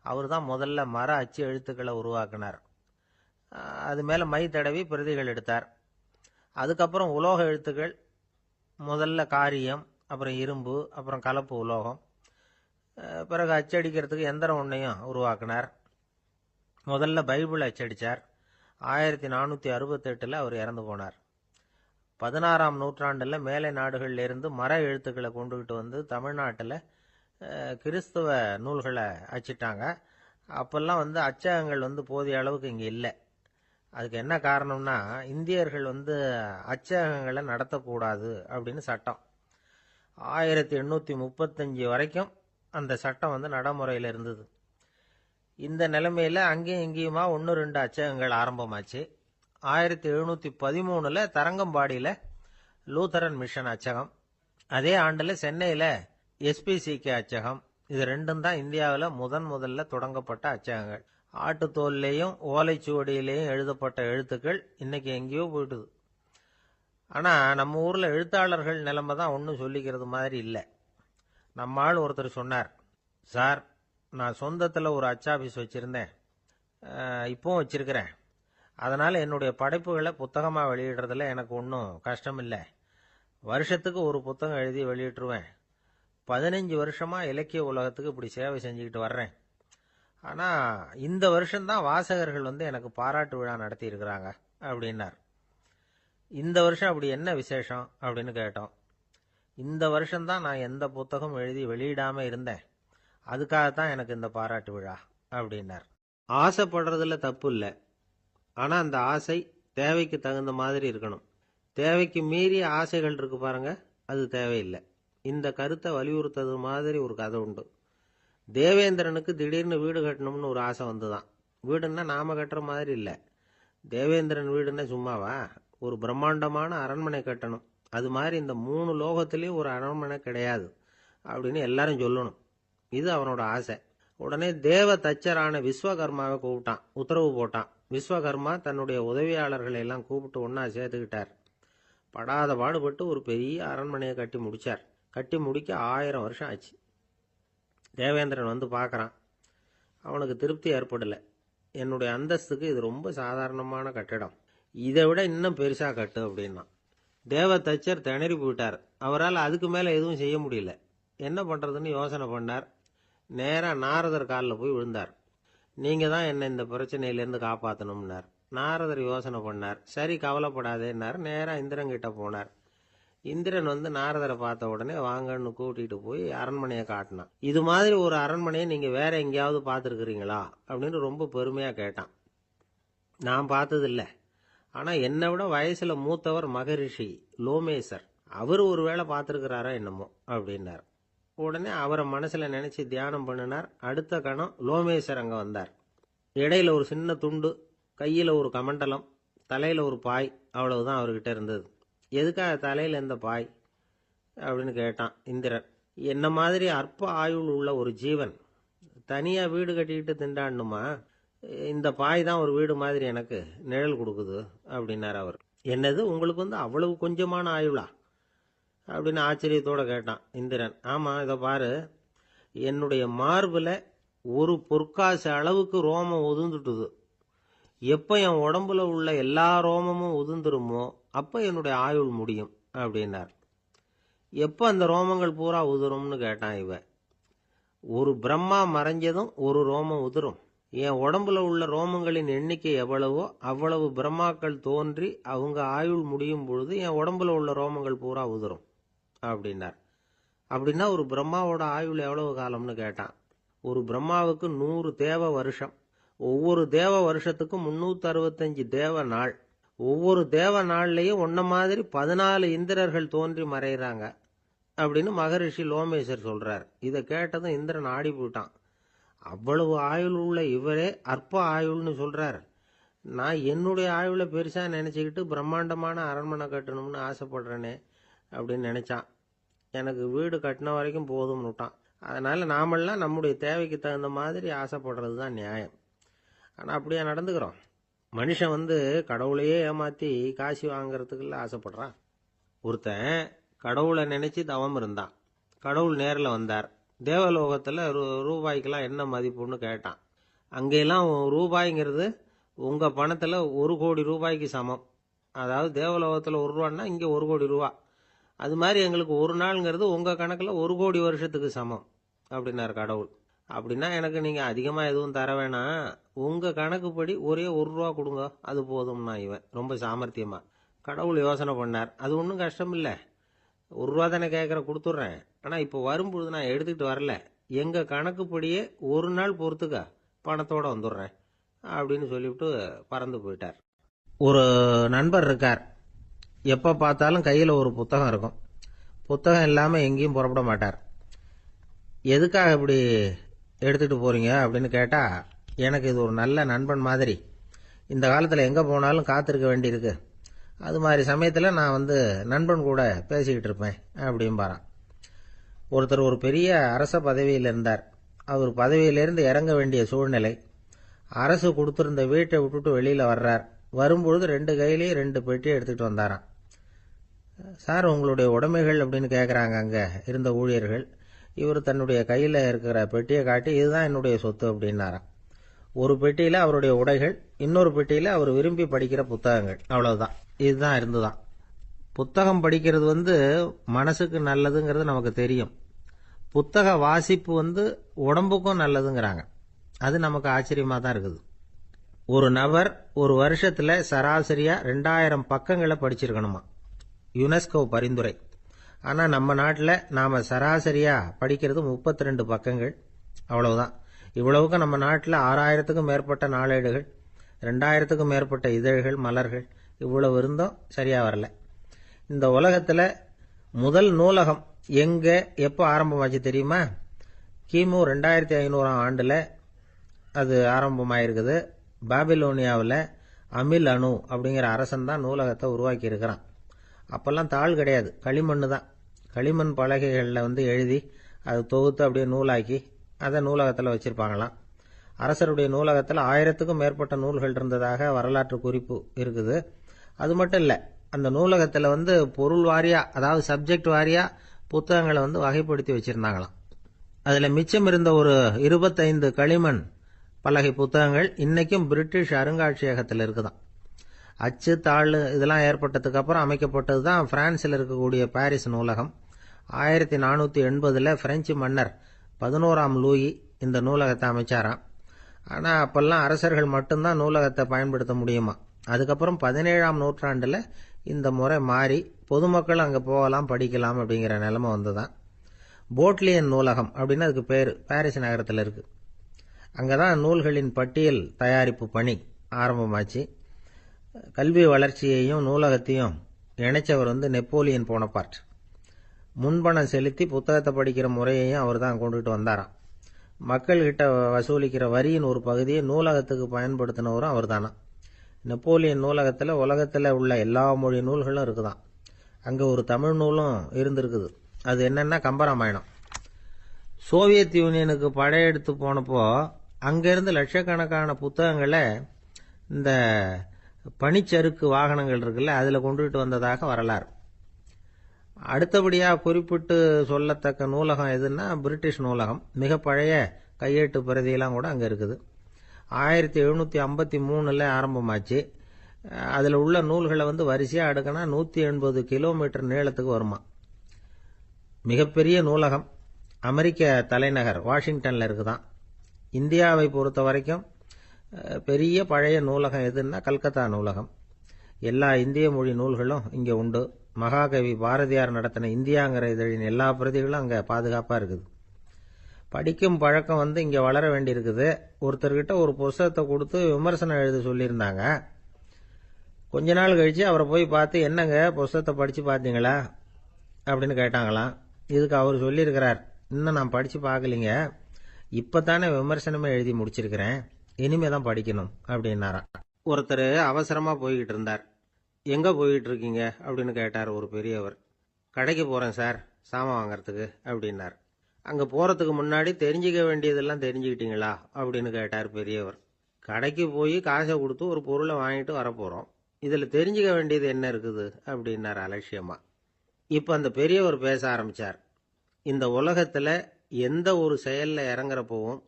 அவர் தான் முதல்ல மர அச்சு எழுத்துக்களை உருவாக்கினார். அது மேலே மை தடவி பிரதிகள் எடுத்தார். அதுக்கப்புறம் உலோக எழுத்துக்கள், முதல்ல காரியம், அப்புறம் இரும்பு, அப்புறம் கலப்பு உலோகம். பிறகு அச்சடிக்கிறதுக்கு எந்திரம் ஒன்றையும் உருவாக்கினார். முதல்ல பைபிள் அச்சடித்தார். 1468 அவர் இறந்து போனார். 16ஆம் நூற்றாண்டில் மேலை நாடுகளிலிருந்து மர எழுத்துக்களை கொண்டுகிட்டு தமிழ்நாட்டில் கிறிஸ்துவ நூல்களை அச்சிட்டாங்க. அப்பெல்லாம் அச்சகங்கள் போதிய அளவுக்கு இங்கே இல்லை. அதுக்கு என்ன காரணம்னா, இந்தியர்கள் அச்சகங்களை நடத்தக்கூடாது அப்படின்னு சட்டம். 1835 வரைக்கும் அந்த சட்டம் நடைமுறையில் இருந்தது. இந்த நிலைமையில் அங்கேயும் இங்கேயுமா 1-2 அச்சகங்கள் ஆரம்பமாச்சு. 1713 தரங்கம்பாடியில் லூத்தரன் மிஷன் அச்சகம், அதே ஆண்டில் சென்னையில் SPCK அச்சகம். இது ரெண்டும் தான் இந்தியாவில் முதல்ல தொடங்கப்பட்ட அச்சகங்கள். ஆட்டுத்தோல்லையும் ஓலைச்சுவடியிலையும் எழுதப்பட்ட எழுத்துக்கள் இன்னைக்கு எங்கேயோ போயிட்டுது. ஆனால் நம்ம ஊரில் எழுத்தாளர்கள் நிலைமை தான் ஒன்றும் சொல்லிக்கிறது மாதிரி இல்லை. நம்ம ஆள் ஒருத்தர் சொன்னார், சார், நான் சொந்தத்தில் ஒரு அச்சாபீஸ் வச்சுருந்தேன், இப்போவும் வச்சிருக்கிறேன். அதனால் என்னுடைய படைப்புகளை புத்தகமாக வெளியிடுறதுல எனக்கு ஒன்றும் கஷ்டம் இல்லை. வருஷத்துக்கு ஒரு புத்தகம் எழுதி வெளியிட்டுருவேன். 15 வருஷமாக இலக்கிய உலகத்துக்கு இப்படி சேவை செஞ்சுக்கிட்டு வர்றேன். ஆனால் இந்த வருஷம்தான் வாசகர்கள் எனக்கு பாராட்டு விழா நடத்தி இருக்கிறாங்க அப்படின்னார். இந்த வருஷம் அப்படி என்ன விசேஷம் அப்படின்னு கேட்டோம். இந்த வருஷம்தான் நான் எந்த புத்தகம் எழுதி வெளியிடாம இருந்தேன், அதுக்காகத்தான் எனக்கு இந்த பாராட்டு விழா அப்படின்னார். ஆசைப்படுறதுல தப்பு இல்லை, ஆனா அந்த ஆசை தேவைக்கு தகுந்த மாதிரி இருக்கணும். தேவைக்கு மீறிய ஆசைகள் இருக்கு பாருங்க, அது தேவையில்லை. இந்த கருத்தை வலியுறுத்தது மாதிரி ஒரு கதை உண்டு. தேவேந்திரனுக்கு திடீர்னு வீடு கட்டணும்னு ஒரு ஆசை வந்துதான். வீடுன்னா நாம கட்டுற மாதிரி இல்லை. தேவேந்திரன் வீடுன்னா சும்மாவா, ஒரு பிரம்மாண்டமான அரண்மனை கட்டணும். அது மாதிரி இந்த 3 லோகத்திலையும் ஒரு அரண்மனை கிடையாது அப்படின்னு எல்லாரும் சொல்லணும். இது அவனோட ஆசை. உடனே தேவ தச்சரான விஸ்வகர்மாவை கூப்பிட்டான், உத்தரவு போட்டான். விஸ்வகர்மா தன்னுடைய உதவியாளர்களை எல்லாம் கூப்பிட்டு ஒன்னா சேர்த்துக்கிட்டார். படாத பாடுபட்டு ஒரு பெரிய அரண்மனையை கட்டி முடிச்சார். கட்டி முடிக்க 1000 வருஷம் ஆச்சு. தேவேந்திரன் வந்து பார்க்கறான். அவனுக்கு திருப்தி ஏற்படலை. என்னுடைய அந்தஸ்துக்கு இது ரொம்ப சாதாரணமான கட்டிடம், இதை விட இன்னும் பெருசா கட்டு அப்படின்னா. தேவ தச்சர் திணறி போயிட்டார். அவரால் அதுக்கு மேல எதுவும் செய்ய முடியல. என்ன பண்றதுன்னு யோசனை பண்ணார். நேரா நாரதர் காலில் போய் விழுந்தார். நீங்க தான் என்ன இந்த பிரச்சனையிலேருந்து காப்பாற்றணும்னார். நாரதர் யோசனை பண்ணார். சரி கவலைப்படாதேன்னார். நேரா இந்திரன் கிட்ட போனார். இந்திரன் வந்து நாரதரை பார்த்த உடனே வாங்கன்னு கூட்டிட்டு போய் அரண்மனையை காட்டினான். இது மாதிரி ஒரு அரண்மனையை நீங்க வேற எங்கேயாவது பார்த்துருக்கிறீங்களா அப்படின்னு ரொம்ப பெருமையா கேட்டான். நான் பார்த்ததில்லை, ஆனா என்னை விட வயசுல மூத்தவர் மகரிஷி லோமேசர், அவர் ஒருவேளை பார்த்துருக்கிறாரா என்னமோ அப்படின்னார். உடனே அவரை மனசுல நினைச்சு தியானம் பண்ணினார். அடுத்த கணம் லோமேசர் அங்க வந்தார். இடையில ஒரு சின்ன துண்டு, கையில ஒரு கமண்டலம், தலையில ஒரு பாய், அவ்வளவுதான் அவர்கிட்ட இருந்தது. எதுக்காக தலையில எந்த பாய் அப்படின்னு கேட்டான் இந்திரன். என்ன மாதிரி அற்ப ஆயுள் உள்ள ஒரு ஜீவன் தனியா வீடு கட்டிக்கிட்டு திண்டாடணுமா? இந்த பாய் தான் ஒரு வீடு மாதிரி எனக்கு நிழல் கொடுக்குது அப்படின்னார் அவர். என்னது, உங்களுக்கு வந்து அவ்வளவு கொஞ்சமான ஆயுளா அப்படின்னு ஆச்சரியத்தோட கேட்டான் இந்திரன். ஆமா, இதை பாரு, என்னுடைய மார்புல ஒரு பொற்காசு அளவுக்கு ரோமம் உதிர்ந்துட்டுது. எப்ப என் உடம்புல உள்ள எல்லா ரோமமும் உதிர்ந்துருமோ அப்ப என்னுடைய ஆயுள் முடியும் அப்படின்னார். எப்ப அந்த ரோமங்கள் பூரா உதிரும்னு கேட்டான் இவன். ஒரு பிரம்மா மறைஞ்சதும் ஒரு ரோமம் உதிரும். என் உடம்புல உள்ள ரோமங்களின் எண்ணிக்கை எவ்வளவோ அவ்வளவு பிரம்மாக்கள் தோன்றி அவங்க ஆயுள் முடியும் பொழுது என் உடம்புல உள்ள ரோமங்கள் பூரா உதிரும் அப்படின்னார். அப்படின்னா ஒரு பிரம்மாவோட ஆயுள் எவ்வளவு காலம்னு கேட்டான். ஒரு பிரம்மாவுக்கு 100 தேவ வருஷம். ஒவ்வொரு தேவ வருஷத்துக்கும் 365 தேவ நாள். ஒவ்வொரு தேவ நாள்லயும் ஒன்ன மாதிரி 14 இந்திரர்கள் தோன்றி மறைகிறாங்க அப்படின்னு மகரிஷி லோமேசர் சொல்றார். இதை கேட்டதும் இந்திரன் ஆடி போயிட்டான். அவ்வளவு ஆயுள் உள்ள இவரே அற்ப ஆயுள்னு சொல்றார். நான் என்னுடைய ஆயுளை பெருசா நினைச்சுக்கிட்டு பிரம்மாண்டமான அரண்மனை கட்டணும்னு ஆசைப்படுறேனே அப்படின்னு நினைச்சான். எனக்கு வீடு கட்டின வரைக்கும் போதும்னு விட்டான். அதனால நாமெல்லாம் நம்முடைய தேவைக்கு தகுந்த மாதிரி ஆசைப்படுறது தான் நியாயம். ஆனா அப்படியே நடந்துக்கிறோம். மனுஷன் வந்து கடவுளையே ஏமாத்தி காசு வாங்கறதுக்குள்ள ஆசைப்படுறான். ஒருத்தன் கடவுளை நினைச்சு தவம் இருந்தான். கடவுள் நேரில் வந்தார். தேவலோகத்துல ரூபாய்க்கெல்லாம் என்ன மதிப்புன்னு கேட்டான். அங்கெல்லாம் ரூபாய்ங்கிறது உங்க பணத்துல 1 கோடி ரூபாய்க்கு சமம். அதாவது தேவலோகத்துல 1 ரூபான்னா இங்க 1 கோடி ரூபா. அது மாதிரி எங்களுக்கு ஒரு நாள்ங்கிறது உங்க கணக்குல 1 கோடி வருஷத்துக்கு சமம் அப்படின்னாரு கடவுள். அப்படின்னா எனக்கு நீங்க அதிகமா எதுவும் தர வேணாம், உங்க கணக்குப்படி ஒரே 1 ரூபா கொடுங்க, அது போதும்னா இவன் ரொம்ப சாமர்த்தியமா. கடவுள் யோசனை பண்ணார். அது ஒன்றும் கஷ்டம் இல்லை, 1 ரூபா தானே கேட்குற, கொடுத்துட்றேன். ஆனா இப்போ வரும்பொழுது நான் எடுத்துக்கிட்டு வரல, எங்க கணக்குப்படியே 1 நாள் பொறுத்துக்க பணத்தோட வந்துடுறேன் அப்படின்னு சொல்லிவிட்டு பறந்து போயிட்டார். ஒரு நண்பர் இருக்கார். எப்ப பார்த்தாலும் கையில ஒரு புத்தகம் இருக்கும். புத்தகம் இல்லாம எங்கேயும் புறப்பட மாட்டார். எதுக்காக இப்படி எடுத்துட்டு போறீங்க அப்படின்னு கேட்டா, எனக்கு இது ஒரு நல்ல நண்பன் மாதிரி, இந்த காலத்துல எங்க போனாலும் காத்திருக்க வேண்டியிருக்கு, அது மாதிரி சமயத்துல நான் வந்து நண்பன் கூட பேசிக்கிட்டு இருப்பேன் அப்படின்பாரான். ஒருத்தர் ஒரு பெரிய அரச பதவியில் இருந்தார். அவர் பதவியிலிருந்து இறங்க வேண்டிய சூழ்நிலை. அரசு கொடுத்திருந்த வீட்டை விட்டுட்டு வெளியில வர்றார். வரும்பொழுது 2 கையிலையும் 2 பெட்டியை எடுத்துக்கிட்டு வந்தாராம். சார், உங்களுடைய உடைமைகள் அப்படின்னு கேட்குறாங்க அங்க இருந்த ஊழியர்கள். இவர் தன்னுடைய கையில இருக்கிற பெட்டியை காட்டி, இதுதான் என்னுடைய சொத்து அப்படின்னாராம். ஒரு பெட்டியில அவருடைய உடைகள், இன்னொரு பெட்டியில அவர் விரும்பி படிக்கிற புத்தகங்கள், அவ்வளவுதான். இதுதான் இருந்துதான். புத்தகம் படிக்கிறது வந்து மனசுக்கு நல்லதுங்கிறது நமக்கு தெரியும். புத்தக வாசிப்பு வந்து உடம்புக்கும் நல்லதுங்கிறாங்க. அது நமக்கு ஆச்சரியமா தான் இருக்குது. ஒரு நபர் ஒரு வருஷத்துல சராசரியா 2000 பக்கங்களை படிச்சிருக்கணுமா, யுனெஸ்கோ பரிந்துரை. ஆனா நம்ம நாட்டில் நாம சராசரியா படிக்கிறது 32 பக்கங்கள், அவ்வளவுதான். இவ்வளவுக்கு நம்ம நாட்டில் 6000த்துக்கும் மேற்பட்ட நாளேடுகள், 2000த்துக்கும் மேற்பட்ட இதழ்கள், மலர்கள், இவ்வளவு இருந்தும் சரியா வரல. இந்த உலகத்துல முதல் நூலகம் எங்க எப்ப ஆரம்பமாச்சு தெரியுமா? கிமு 2500 ஆண்டுல அது ஆரம்பமாயிருக்குது. பாபிலோனியாவில் அமில் அணு அப்படிங்கிற அரசன் தான் நூலகத்தை உருவாக்கி இருக்கிறான். அப்பெல்லாம் தாள் கிடையாது, களிமண் தான். களிமண் பலகைகளில் எழுதி அது தொகுத்து அப்படியே நூலாக்கி அதை நூலகத்தில் வச்சிருப்பாங்களாம். அரசருடைய நூலகத்தில் 1000த்துக்கும் மேற்பட்ட நூல்கள் இருந்ததாக வரலாற்று குறிப்பு இருக்குது. அது மட்டும் இல்லை, அந்த நூலகத்தில் பொருள் வாரியா, அதாவது சப்ஜெக்ட் வாரியா புத்தகங்களை வகைப்படுத்தி வச்சிருந்தாங்களாம். அதில் மிச்சம் இருந்த ஒரு 25 களிமண் பலகை புத்தகங்கள் இன்னைக்கும் பிரிட்டிஷ் அருங்காட்சியகத்தில் இருக்குதான். அச்சு தாள் இதெல்லாம் ஏற்பட்டதுக்கு அப்புறம் அமைக்கப்பட்டது தான் பிரான்சில் இருக்கக்கூடிய பாரிஸ் நூலகம். 1480 பிரெஞ்சு மன்னர் 11ஆம் லூயி இந்த நூலகத்தை அமைச்சாராம். ஆனால் அப்பெல்லாம் அரசர்கள் மட்டும்தான் நூலகத்தை பயன்படுத்த முடியுமா. அதுக்கப்புறம் 17ஆம் நூற்றாண்டில் இந்த முறை மாறி பொதுமக்கள் அங்கே போகலாம், படிக்கலாம் அப்படிங்கிற நிலைமை வந்துதான். போட்லியன் நூலகம் அப்படின்னு அதுக்கு பேர், பாரிஸ் நகரத்தில் இருக்கு. அங்கதான் நூல்களின் பட்டியல் தயாரிப்பு பணி ஆரம்பமாச்சு. கல்வி வளர்ச்சியையும் நூலகத்தையும் இணைச்சவர் நெப்போலியன் போனபார்ட். முன்பணம் செலுத்தி புத்தகத்தை படிக்கிற முறையையும் அவர் தான் கொண்டுட்டு வந்தாராம். மக்கள்கிட்ட வசூலிக்கிற வரியின் ஒரு பகுதியை நூலகத்துக்கு பயன்படுத்தினவரும் அவர் தானா. நெப்போலியன் நூலகத்தில் உலகத்தில் உள்ள எல்லா மொழி நூல்களும் இருக்குதான். அங்கே ஒரு தமிழ் நூலும் இருந்திருக்குது. அது என்னன்னா கம்பராமாயணம். சோவியத் யூனியனுக்கு படையெடுத்து போனப்போ அங்கிருந்து லட்சக்கணக்கான புத்தகங்களை இந்த பனிச்சறுக்கு வாகனங்கள் இருக்குல்ல, அதில் கொண்டுகிட்டு வந்ததாக வரலாறு. அடுத்தபடியாக குறிப்பிட்டு சொல்லத்தக்க நூலகம் எதுன்னா பிரிட்டிஷ் நூலகம். மிக பழைய கையெழுத்து பிரதியெல்லாம் கூட அங்கே இருக்குது. 1753 ஆரம்பமாச்சு. அதில் உள்ள நூல்களை வரிசையாக அடுக்கினா 180 கிலோமீட்டர் நீளத்துக்கு வருமா. மிகப்பெரிய நூலகம் அமெரிக்க தலைநகர் வாஷிங்டனில் இருக்குதான். இந்தியாவை பொறுத்த வரைக்கும் பெரிய பழைய நூலகம் எதுன்னா கல்கத்தா நூலகம். எல்லா இந்திய மொழி நூல்களும் இங்கே உண்டு. மகாகவி பாரதியார் நடத்தின இந்தியாங்கிற இதழின் எல்லா பிரதிகளும் அங்கே பாதுகாப்பாக இருக்குது. படிக்கும் பழக்கம் இங்கே வளர வேண்டியிருக்குது. ஒருத்தர்கிட்ட ஒரு புஸ்தகத்தை கொடுத்து விமர்சனம் எழுத சொல்லியிருந்தாங்க. கொஞ்ச நாள் கழிச்சு அவரை போய் பார்த்து, என்னங்க புஸ்தகத்தை படித்து பார்த்தீங்களா அப்படின்னு கேட்டாங்களாம். இதுக்கு அவர் சொல்லியிருக்கிறார், இன்னும் நான் படித்து பார்க்கலிங்க, இப்போத்தானே விமர்சனமே எழுதி முடிச்சிருக்கிறேன், இனிமே தான் படிக்கணும் அப்படின்னாராம். ஒருத்தர் அவசரமாக போய்கிட்டு இருந்தார். எங்கே போய்கிட்டு இருக்கீங்க அப்படின்னு கேட்டார் ஒரு பெரியவர். கடைக்கு போகிறேன் சார், சாமான் வாங்கறதுக்கு அப்படின்னார். அங்கே போகிறதுக்கு முன்னாடி தெரிஞ்சிக்க வேண்டியதெல்லாம் தெரிஞ்சுக்கிட்டீங்களா அப்படின்னு கேட்டார் பெரியவர். கடைக்கு போய் காசை கொடுத்து ஒரு பொருளை வாங்கிட்டு வரப்போகிறோம், இதில் தெரிஞ்சிக்க வேண்டியது என்ன இருக்குது அப்படின்னார் அலட்சியமாக. இப்போ அந்த பெரியவர் பேச ஆரம்பித்தார். இந்த உலகத்தில் எந்த ஒரு செயலில் இறங்குறப்பவும்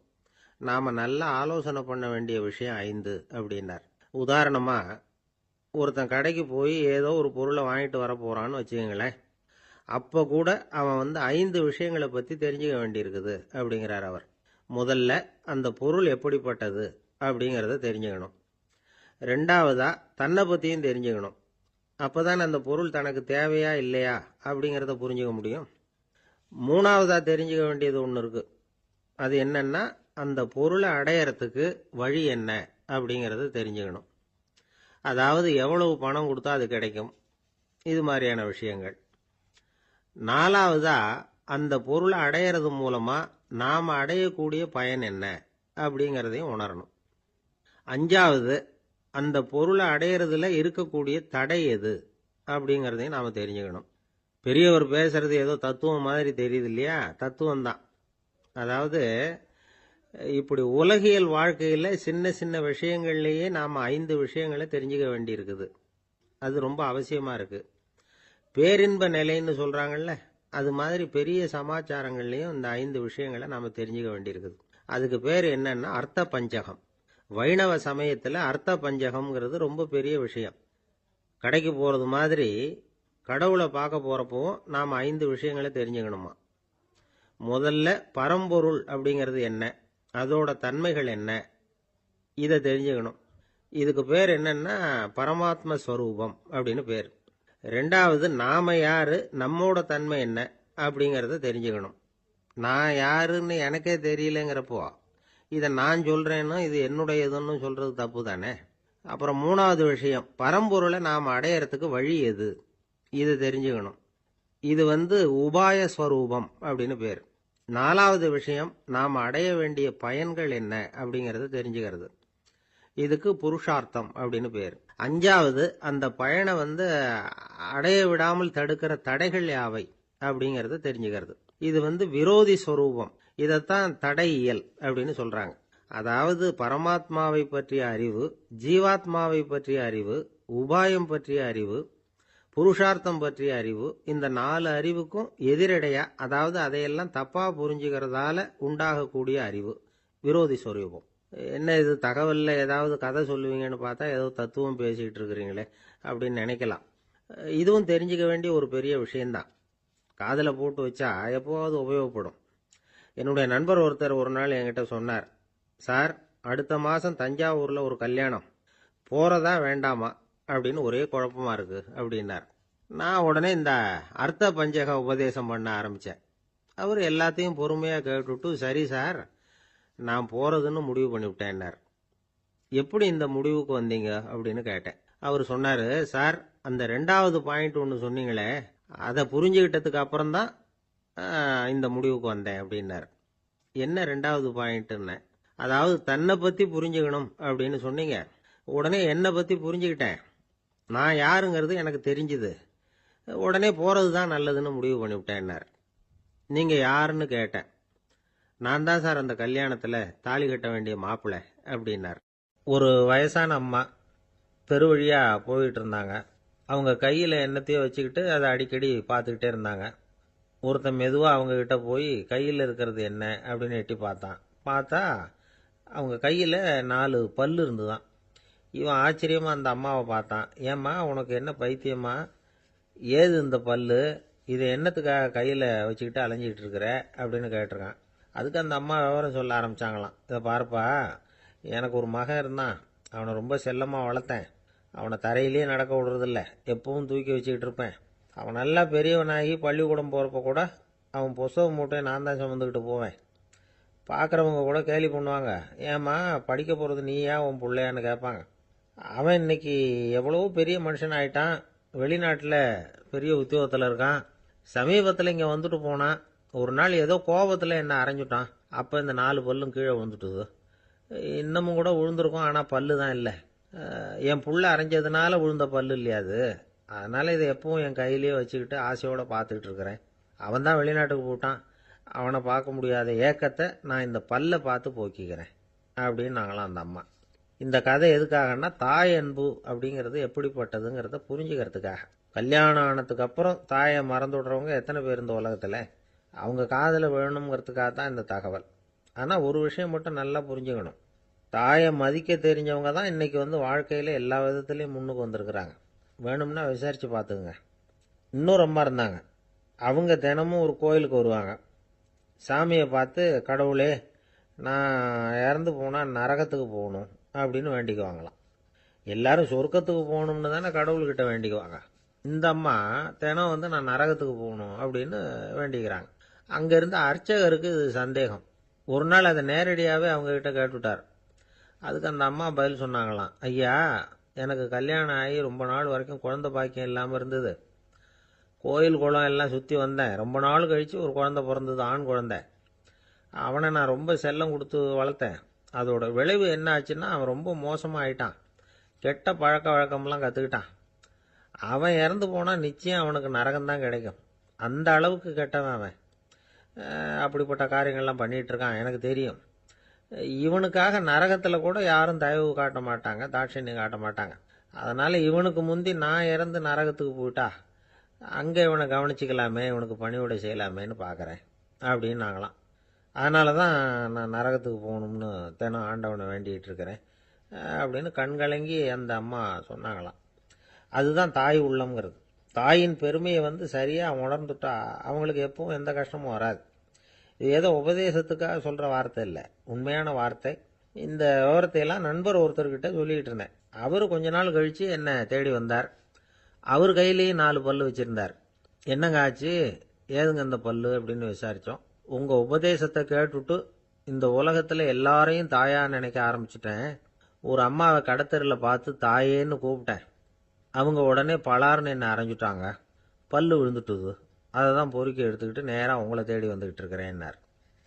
நாம் நல்லா ஆலோசனை பண்ண வேண்டிய விஷயம் 5 அப்படின்னார். உதாரணமாக, ஒருத்தன் கடைக்கு போய் ஏதோ ஒரு பொருளை வாங்கிட்டு வர போகிறான்னு வச்சுக்கங்களேன். அப்போ கூட அவன் 5 விஷயங்களை பற்றி தெரிஞ்சுக்க வேண்டியிருக்குது அப்படிங்கிறார் அவர். முதல்ல அந்த பொருள் எப்படிப்பட்டது அப்படிங்கிறத தெரிஞ்சுக்கணும். ரெண்டாவதா தன்னை பற்றியும் தெரிஞ்சுக்கணும். அப்போ தான் அந்த பொருள் தனக்கு தேவையா இல்லையா அப்படிங்கிறத புரிஞ்சுக்க முடியும். மூணாவதா தெரிஞ்சுக்க வேண்டியது ஒன்று இருக்கு. அது என்னன்னா, அந்த பொருளை அடையறதுக்கு வழி என்ன அப்படிங்கிறத தெரிஞ்சுக்கணும். அதாவது எவ்வளவு பணம் கொடுத்தா அது கிடைக்கும், இது மாதிரியான விஷயங்கள். நாலாவதா அந்த பொருளை அடையிறது மூலமா நாம் அடையக்கூடிய பயன் என்ன அப்படிங்கிறதையும் உணரணும். அஞ்சாவது, அந்த பொருளை அடையிறதுல இருக்கக்கூடிய தடை எது அப்படிங்கிறதையும் நாம் தெரிஞ்சுக்கணும். பெரியவர் பேசுறது ஏதோ தத்துவம் மாதிரி தெரியுது இல்லையா? தத்துவம் தான். அதாவது இப்படி உலகியல் வாழ்க்கையில் சின்ன சின்ன விஷயங்கள்லேயே நாம் 5 விஷயங்களை தெரிஞ்சுக்க வேண்டி இருக்குது. அது ரொம்ப அவசியமாக இருக்கு. பேரின்ப நிலைன்னு சொல்கிறாங்கல்ல, அது மாதிரி பெரிய சமாச்சாரங்கள்லையும் இந்த 5 விஷயங்களை நாம் தெரிஞ்சுக்க வேண்டியிருக்குது. அதுக்கு பேர் என்னன்னா அர்த்த பஞ்சகம். வைணவ சமயத்தில் அர்த்த பஞ்சகம்ங்கிறது ரொம்ப பெரிய விஷயம். கடைக்கு போகிறது மாதிரி கடவுளை பார்க்க போகிறப்பவும் நாம் 5 விஷயங்களை தெரிஞ்சுக்கணுமா. முதல்ல பரம்பொருள் அப்படிங்கிறது என்ன, அதோட தன்மைகள் என்ன, இதை தெரிஞ்சுக்கணும். இதுக்கு பேர் என்னன்னா பரமாத்ம ஸ்வரூபம் அப்படின்னு பேர். ரெண்டாவது, நாம யாரு, நம்மோட தன்மை என்ன அப்படிங்கறத தெரிஞ்சுக்கணும். நான் யாருன்னு எனக்கே தெரியலங்கிறப்போ இதை நான் சொல்றேன்னு இது என்னுடையதுன்னு சொல்றது தப்பு தானே. அப்புறம் மூணாவது விஷயம், பரம்பொருளை நாம் அடையறதுக்கு வழி எது, இது தெரிஞ்சுக்கணும். இது உபாய ஸ்வரூபம் அப்படின்னு பேர். நாலாவது விஷயம், நாம் அடைய வேண்டிய பயன்கள் என்ன அப்படிங்கறத தெரிஞ்சுக்கிறது. இதுக்கு புருஷார்த்தம் அப்படின்னு பேர். அஞ்சாவது, அந்த பயனை அடைய விடாமல் தடுக்கிற தடைகள் யாவை அப்படிங்கறத தெரிஞ்சுக்கிறது. இது விரோதி ஸ்வரூபம். இதைத்தான் தடையியல் அப்படின்னு சொல்றாங்க. அதாவது பரமாத்மாவை பற்றிய அறிவு, ஜீவாத்மாவை பற்றிய அறிவு, உபாயம் பற்றிய அறிவு, புருஷார்த்தம் பற்றிய அறிவு, இந்த 4 அறிவுக்கும் எதிரடையா, அதாவது அதையெல்லாம் தப்பா புரிஞ்சுக்கிறதால உண்டாகக்கூடிய அறிவு விரோதி ஸ்வரூபம். என்ன இது தகவல்ல ஏதாவது கதை சொல்லுவீங்கன்னு பார்த்தா ஏதோ தத்துவம் பேசிட்டு இருக்கிறீங்களே அப்படின்னு நினைக்கலாம். இதுவும் தெரிஞ்சுக்க வேண்டிய ஒரு பெரிய விஷயம்தான். காதல போட்டு வச்சா எப்போவாவது உபயோகப்படும். என்னுடைய நண்பர் ஒருத்தர் ஒரு நாள் என்கிட்ட சொன்னார், சார், அடுத்த மாசம் தஞ்சாவூர்ல ஒரு கல்யாணம், போறதா வேண்டாமா அப்படின்னு ஒரே குழப்பமா இருக்கு அப்படின்னார். நான் உடனே இந்த அர்த்த பஞ்சக உபதேசம் பண்ண ஆரம்பிச்சேன். அவர் எல்லாத்தையும் பொறுமையா கேட்டுட்டு, சரி சார், நான் போறதுன்னு முடிவு பண்ணிவிட்டேன்னார். எப்படி இந்த முடிவுக்கு வந்தீங்க அப்படின்னு கேட்டேன். அவர் சொன்னாரு, சார், அந்த 2வது பாயிண்ட் ஒன்று சொன்னீங்களே, அதை புரிஞ்சுக்கிட்டதுக்கு அப்புறம்தான் இந்த முடிவுக்கு வந்தேன் அப்படின்னாரு. என்ன 2வது பாயிண்ட்னு? அதாவது தன்னை பத்தி புரிஞ்சுக்கணும் அப்படின்னு சொன்னீங்க. உடனே என்னை பத்தி புரிஞ்சுக்கிட்டேன், நான் யாருங்கிறது எனக்கு தெரிஞ்சுது, உடனே போறது தான் நல்லதுன்னு முடிவு பண்ணிவிட்டேன்னார். நீங்க யாருன்னு கேட்டேன். நான் தான் சார் அந்த கல்யாணத்துல தாலி கட்ட வேண்டிய மாப்பிள்ளை அப்படின்னார். ஒரு வயசான அம்மா தெரு வழியா போயிட்டு இருந்தாங்க. அவங்க கையில என்னத்தையோ வச்சுக்கிட்டு அதை அடிக்கடி பார்த்துக்கிட்டே இருந்தாங்க. ஒருத்தன் மெதுவா அவங்க கிட்ட போய் கையில் இருக்கிறது என்ன அப்படின்னு எட்டி பார்த்தான். பார்த்தா அவங்க கையில 4 பல்லு இருந்துதான். இவன் ஆச்சரியமா அந்த அம்மாவை பார்த்தான். ஏம்மா, உனக்கு என்ன பைத்தியமா, ஏது இந்த பல்லு, இதை என்னத்துக்காக கையில வச்சுக்கிட்டு அலைஞ்சிக்கிட்டு இருக்கிற அப்படின்னு கேட்டிருக்கான். அதுக்கு அந்த அம்மா விவரம் சொல்ல ஆரம்பிச்சாங்களாம். இதை பாருப்பா, எனக்கு ஒரு மகன் இருந்தான், அவனை ரொம்ப செல்லமா வளர்த்தேன். அவனை தரையிலேயே நடக்க விடுறதில்ல, எப்பவும் தூக்கி வச்சுக்கிட்டு இருப்பேன். அவன் நல்லா பெரியவனாகி பள்ளிக்கூடம் போகிறப்ப கூட அவன் புஸ்தக மூட்டையை நான் தான் சுமந்துக்கிட்டு போவேன். பார்க்குறவங்க கூட கேலி பண்ணுவாங்க, ஏம்மா படிக்க போகிறது நீயா உன் பிள்ளையான்னு கேட்பாங்க. அவன் இன்னைக்கு எவ்வளவோ பெரிய மனுஷன் ஆயிட்டான், வெளிநாட்டில் பெரிய உத்தியோகத்தில் இருக்கான். சமீபத்தில் இங்கே வந்துட்டு போனான். ஒரு நாள் ஏதோ கோபத்தில் என்ன அரைஞ்சுட்டான். அப்போ இந்த 4 பல்லும் கீழே விழுந்துட்டுது. இன்னமும் கூட விழுந்திருக்கும், ஆனால் பல்லு தான் இல்லை. என் புள்ள அரைஞ்சதுனால விழுந்த பல்லு இல்லையா அது, அதனால இதை எப்பவும் என் கையிலேயே வச்சுக்கிட்டு ஆசையோட பார்த்துக்கிட்டு இருக்கிறேன். அவன் தான் வெளிநாட்டுக்கு போட்டான், அவனை பார்க்க முடியாத ஏக்கத்தை நான் இந்த பல்லை பார்த்து போக்கிக்கிறேன் அப்படின்னு நாங்களாம் அந்த அம்மா. இந்த கதை எதுக்காகன்னா, தாய் அன்பு அப்படிங்கிறது எப்படிப்பட்டதுங்கிறத புரிஞ்சுக்கிறதுக்காக. கல்யாணம் ஆனதுக்கு அப்புறம் தாயை மறந்து விடுறவங்க எத்தனை பேர் இந்த உலகத்தில், அவங்க காதல வேணுங்கிறதுக்காக தான் இந்த தகவல். ஆனால் ஒரு விஷயம் மட்டும் நல்லா புரிஞ்சுக்கணும், தாயை மதிக்க தெரிஞ்சவங்க தான் இன்னைக்கு வாழ்க்கையில் எல்லா விதத்துலேயும் முன்னுக்கு வந்திருக்கிறாங்க. வேணும்னா விசாரித்து பார்த்துக்குங்க. இன்னொரு அம்மா இருந்தாங்க. அவங்க தினமும் ஒரு கோயிலுக்கு வருவாங்க. சாமியை பார்த்து, கடவுளே, நான் இறந்து போனால் நரகத்துக்கு போகணும் அப்படின்னு வேண்டிக்குவாங்களாம். எல்லாரும் சொர்க்கத்துக்கு போகணும்னு தானே கடவுள்கிட்ட வேண்டிக்குவாங்க. இந்த அம்மா தினம் நான் நரகத்துக்கு போகணும் அப்படின்னு வேண்டிக்கிறாங்க. அங்கேருந்து அர்ச்சகருக்கு இது சந்தேகம். ஒரு நாள் அதை நேரடியாகவே அவங்ககிட்ட கேட்டுவிட்டார். அதுக்கு அந்த அம்மா பதில் சொன்னாங்களாம், ஐயா, எனக்கு கல்யாணம் ஆகி ரொம்ப நாள் வரைக்கும் குழந்தை பாக்கியம் இல்லாமல் இருந்தது. கோயில் குளம் எல்லாம் சுற்றி வந்தேன். ரொம்ப நாள் கழித்து ஒரு குழந்தை பிறந்தது, ஆண் குழந்தை. அவனை நான் ரொம்ப செல்லம் கொடுத்து வளர்த்தேன். அதோட விளைவு என்ன ஆச்சுன்னா, அவன் ரொம்ப மோசமாக ஆயிட்டான். கெட்ட பழக்க வழக்கம்லாம் கற்றுக்கிட்டான். அவன் இறந்து போனால் நிச்சயம் அவனுக்கு நரகம்தான் கிடைக்கும். அந்த அளவுக்கு கெட்டவன் அவன். அப்படிப்பட்ட காரியங்கள்லாம் பண்ணிகிட்டு இருக்கான், எனக்கு தெரியும். இவனுக்காக நரகத்தில் கூட யாரும் தயவு காட்ட மாட்டாங்க, தாட்சண்யம் காட்ட மாட்டாங்க. அதனால் இவனுக்கு முந்தி நான் இறந்து நரகத்துக்கு போயிட்டா அங்கே இவனை கவனிச்சிக்கலாமே, இவனுக்கு பணிவிடை செய்யலாமேன்னு பார்க்குறேன் அப்படின்னு நாங்களாம். அதனால தான் நான் நரகத்துக்கு போகணும்னு தினம் ஆண்டவனை வேண்டிகிட்டு இருக்கிறேன் அப்படின்னு கண்கலங்கி அந்த அம்மா சொன்னாங்களாம். அதுதான் தாய் உள்ளம்ங்கிறது. தாயின் பெருமையை சரியாக உணர்ந்துட்டா அவங்களுக்கு எப்பவும் எந்த கஷ்டமும் வராது. இது ஏதோ உபதேசத்துக்காக சொல்கிற வார்த்தை இல்லை, உண்மையான வார்த்தை. இந்த விவரத்தையெல்லாம் நண்பர் ஒருத்தர்கிட்ட சொல்லிக்கிட்டு இருந்தேன். அவர் கொஞ்ச நாள் கழித்து என்னை தேடி வந்தார். அவர் கையிலேயும் 4 பல்லு வச்சுருந்தார். என்னங்க ஆச்சு, ஏதுங்க இந்த பல்லு அப்படின்னு விசாரித்தோம். உங்கள் உபதேசத்தை கேட்டுட்டு இந்த உலகத்தில் எல்லாரையும் தாயாக நினைக்க ஆரம்பிச்சிட்டேன். ஒரு அம்மாவை கடத்தரில் பார்த்து தாயேன்னு கூப்பிட்டேன். அவங்க உடனே பலார்னு என்னை அரைஞ்சிட்டாங்க. பல்லு விழுந்துட்டுது. அதை தான் பொறுக்கி எடுத்துக்கிட்டு நேராக உங்களை தேடி வந்துக்கிட்டு இருக்கிறேன்னார்.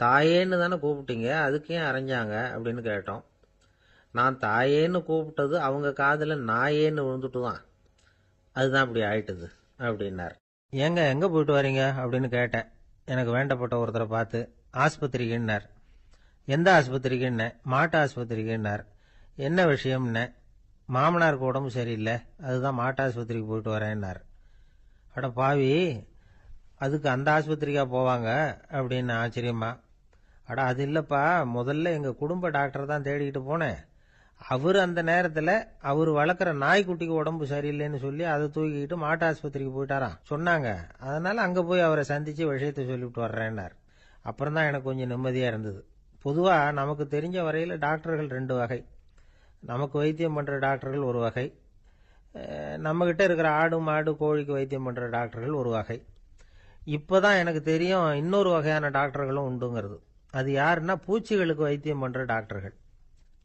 தாயேன்னு தானே கூப்பிட்டீங்க, அதுக்கு ஏன் அரைஞ்சாங்க அப்படின்னு கேட்டோம். நான் தாயேன்னு கூப்பிட்டது அவங்க காதில் நாயேன்னு விழுந்துட்டு தான், அதுதான் அப்படி ஆயிட்டுது அப்படின்னார். ஏங்க எங்கே போயிட்டு வரீங்க அப்படின்னு கேட்டேன். எனக்கு வேண்டப்பட்ட ஒருத்தரை பார்த்து. ஆஸ்பத்திரிக்குன்னார். எந்த ஆஸ்பத்திரிக்குன்னே? மாட்டு ஆஸ்பத்திரிக்குன்னார். என்ன விஷயம்னே? மாமனாருக்கு உடம்பு சரியில்லை, அதுதான் மாட்டு ஆஸ்பத்திரிக்கு போயிட்டு வரேன்னார். அட பாவி, அதுக்கு அந்த ஆஸ்பத்திரிக்கா போவாங்க அப்படின்னு ஆச்சரியமா. அட அது இல்லைப்பா, முதல்ல எங்கள் குடும்ப டாக்டர் தான் தேடிக்கிட்டு போனேன். அவர் அந்த நேரத்தில் அவர் வளர்க்குற நாய்க்குட்டிக்கு உடம்பு சரியில்லைன்னு சொல்லி அதை தூக்கிக்கிட்டு மாட்டு ஆஸ்பத்திரிக்கு போயிட்டாராம் சொன்னாங்க. அதனால் அங்கே போய் அவரை சந்தித்து விஷயத்தை சொல்லிவிட்டு வர்றேன்னார். அப்புறம் தான் எனக்கு கொஞ்சம் நிம்மதியாக இருந்தது. பொதுவாக நமக்கு தெரிஞ்ச வரையில் டாக்டர்கள் 2 வகை. நமக்கு வைத்தியம் பண்ணுற டாக்டர்கள் ஒரு வகை, நம்மக்கிட்ட இருக்கிற ஆடு மாடு கோழிக்கு வைத்தியம் பண்ணுற டாக்டர்கள் ஒரு வகை. இப்போ தான் எனக்கு தெரியும் இன்னொரு வகையான டாக்டர்களும் உண்டுங்கிறது. அது யாருன்னா பூச்சிகளுக்கு வைத்தியம் பண்ணுற டாக்டர்கள்,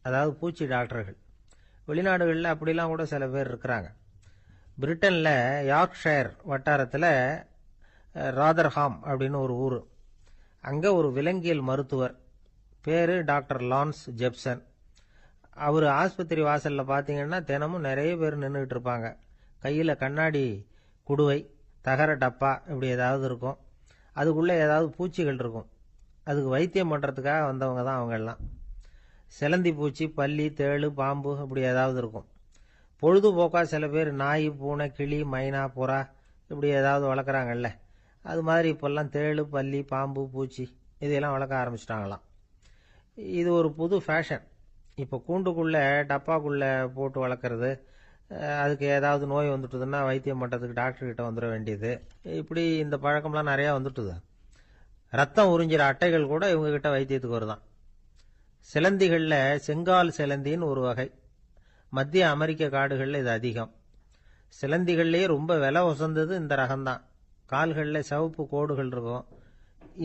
அதாவது பூச்சி டாக்டர்கள். வெளிநாடுகளில் அப்படிலாம் கூட சில பேர் இருக்கிறாங்க. பிரிட்டனில் யார்க்ஷயர் வட்டாரத்தில் ராதர்ஹாம் அப்படின்னு ஒரு ஊர். அங்கே ஒரு விலங்கியல் மருத்துவர், பேர் டாக்டர் லான்ஸ் ஜெப்சன். அவர் ஆஸ்பத்திரி வாசலில் பார்த்தீங்கன்னா தினமும் நிறைய பேர் நின்றுக்கிட்டு இருப்பாங்க. கையில் கண்ணாடி குடுவை, தகர டப்பா இப்படி ஏதாவது இருக்கும். அதுக்குள்ளே ஏதாவது பூச்சிகள் இருக்கும். அதுக்கு வைத்தியம் பண்ணுறதுக்காக வந்தவங்க தான் அவங்கெல்லாம். சிலந்தி பூச்சி, பல்லி, தேளு, பாம்பு இப்படி ஏதாவது இருக்கும். பொழுதுபோக்காக சில பேர் நாய், பூனை, கிளி, மைனா, புறா இப்படி ஏதாவது வளர்க்குறாங்கல்ல, அது மாதிரி இப்போல்லாம் தேளு, பல்லி, பாம்பு, பூச்சி இதையெல்லாம் வளர்க்க ஆரம்பிச்சிட்டாங்களாம். இது ஒரு புது ஃபேஷன். இப்போ கூண்டுக்குள்ளே டப்பாக்குள்ளே போட்டு வளர்க்குறது, அதுக்கு ஏதாவது நோய் வந்துட்டுதுன்னா வைத்தியம் பண்ணுறதுக்கு டாக்டர்கிட்ட வந்துட வேண்டியது, இப்படி இந்த பழக்கம்லாம் நிறையா வந்துட்டுது. ரத்தம் உறிஞ்சிற அட்டைகள் கூட இவங்ககிட்ட வைத்தியத்துக்கு வருதான். சிலந்திகளில் செங்கால் சிலந்தின்னு ஒரு வகை. மத்திய அமெரிக்க காடுகளில் இது அதிகம். சிலந்திகள்லேயே ரொம்ப விலை உசந்தது இந்த ரகம்தான். கால்களில் சிவப்பு கோடுகள் இருக்கும்.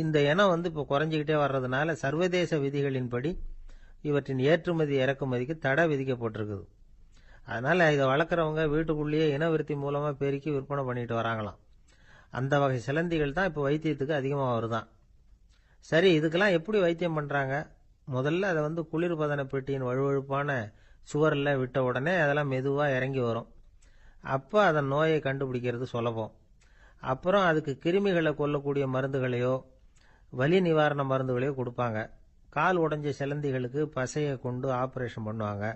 இந்த இனம் இப்போ குறைஞ்சிக்கிட்டே வர்றதுனால சர்வதேச விதிகளின்படி இவற்றின் ஏற்றுமதி இறக்குமதிக்கு தடை விதிக்கப்பட்டிருக்குது. அதனால் இதை வளர்க்குறவங்க வீட்டுக்குள்ளேயே இனவிருத்தி மூலமாக பெருக்கி விற்பனை பண்ணிட்டு வராங்களாம். அந்த வகை சிலந்திகள் தான் இப்போ வைத்தியத்துக்கு அதிகமாக வருதான். சரி, இதுக்கெல்லாம் எப்படி வைத்தியம் பண்ணுறாங்க? முதல்ல அதை குளிர்பதன பெட்டியின் வழுவழுப்பான சுவரில் விட்ட உடனே அதெல்லாம் மெதுவாக இறங்கி வரும். அப்போ அதன் நோயை கண்டுபிடிக்கிறது சுலபம். அப்புறம் அதுக்கு கிருமிகளை கொல்லக்கூடிய மருந்துகளையோ வலி நிவாரண மருந்துகளையோ கொடுப்பாங்க. கால் உடைஞ்ச சிலந்திகளுக்கு பசையை கொண்டு ஆப்ரேஷன் பண்ணுவாங்க.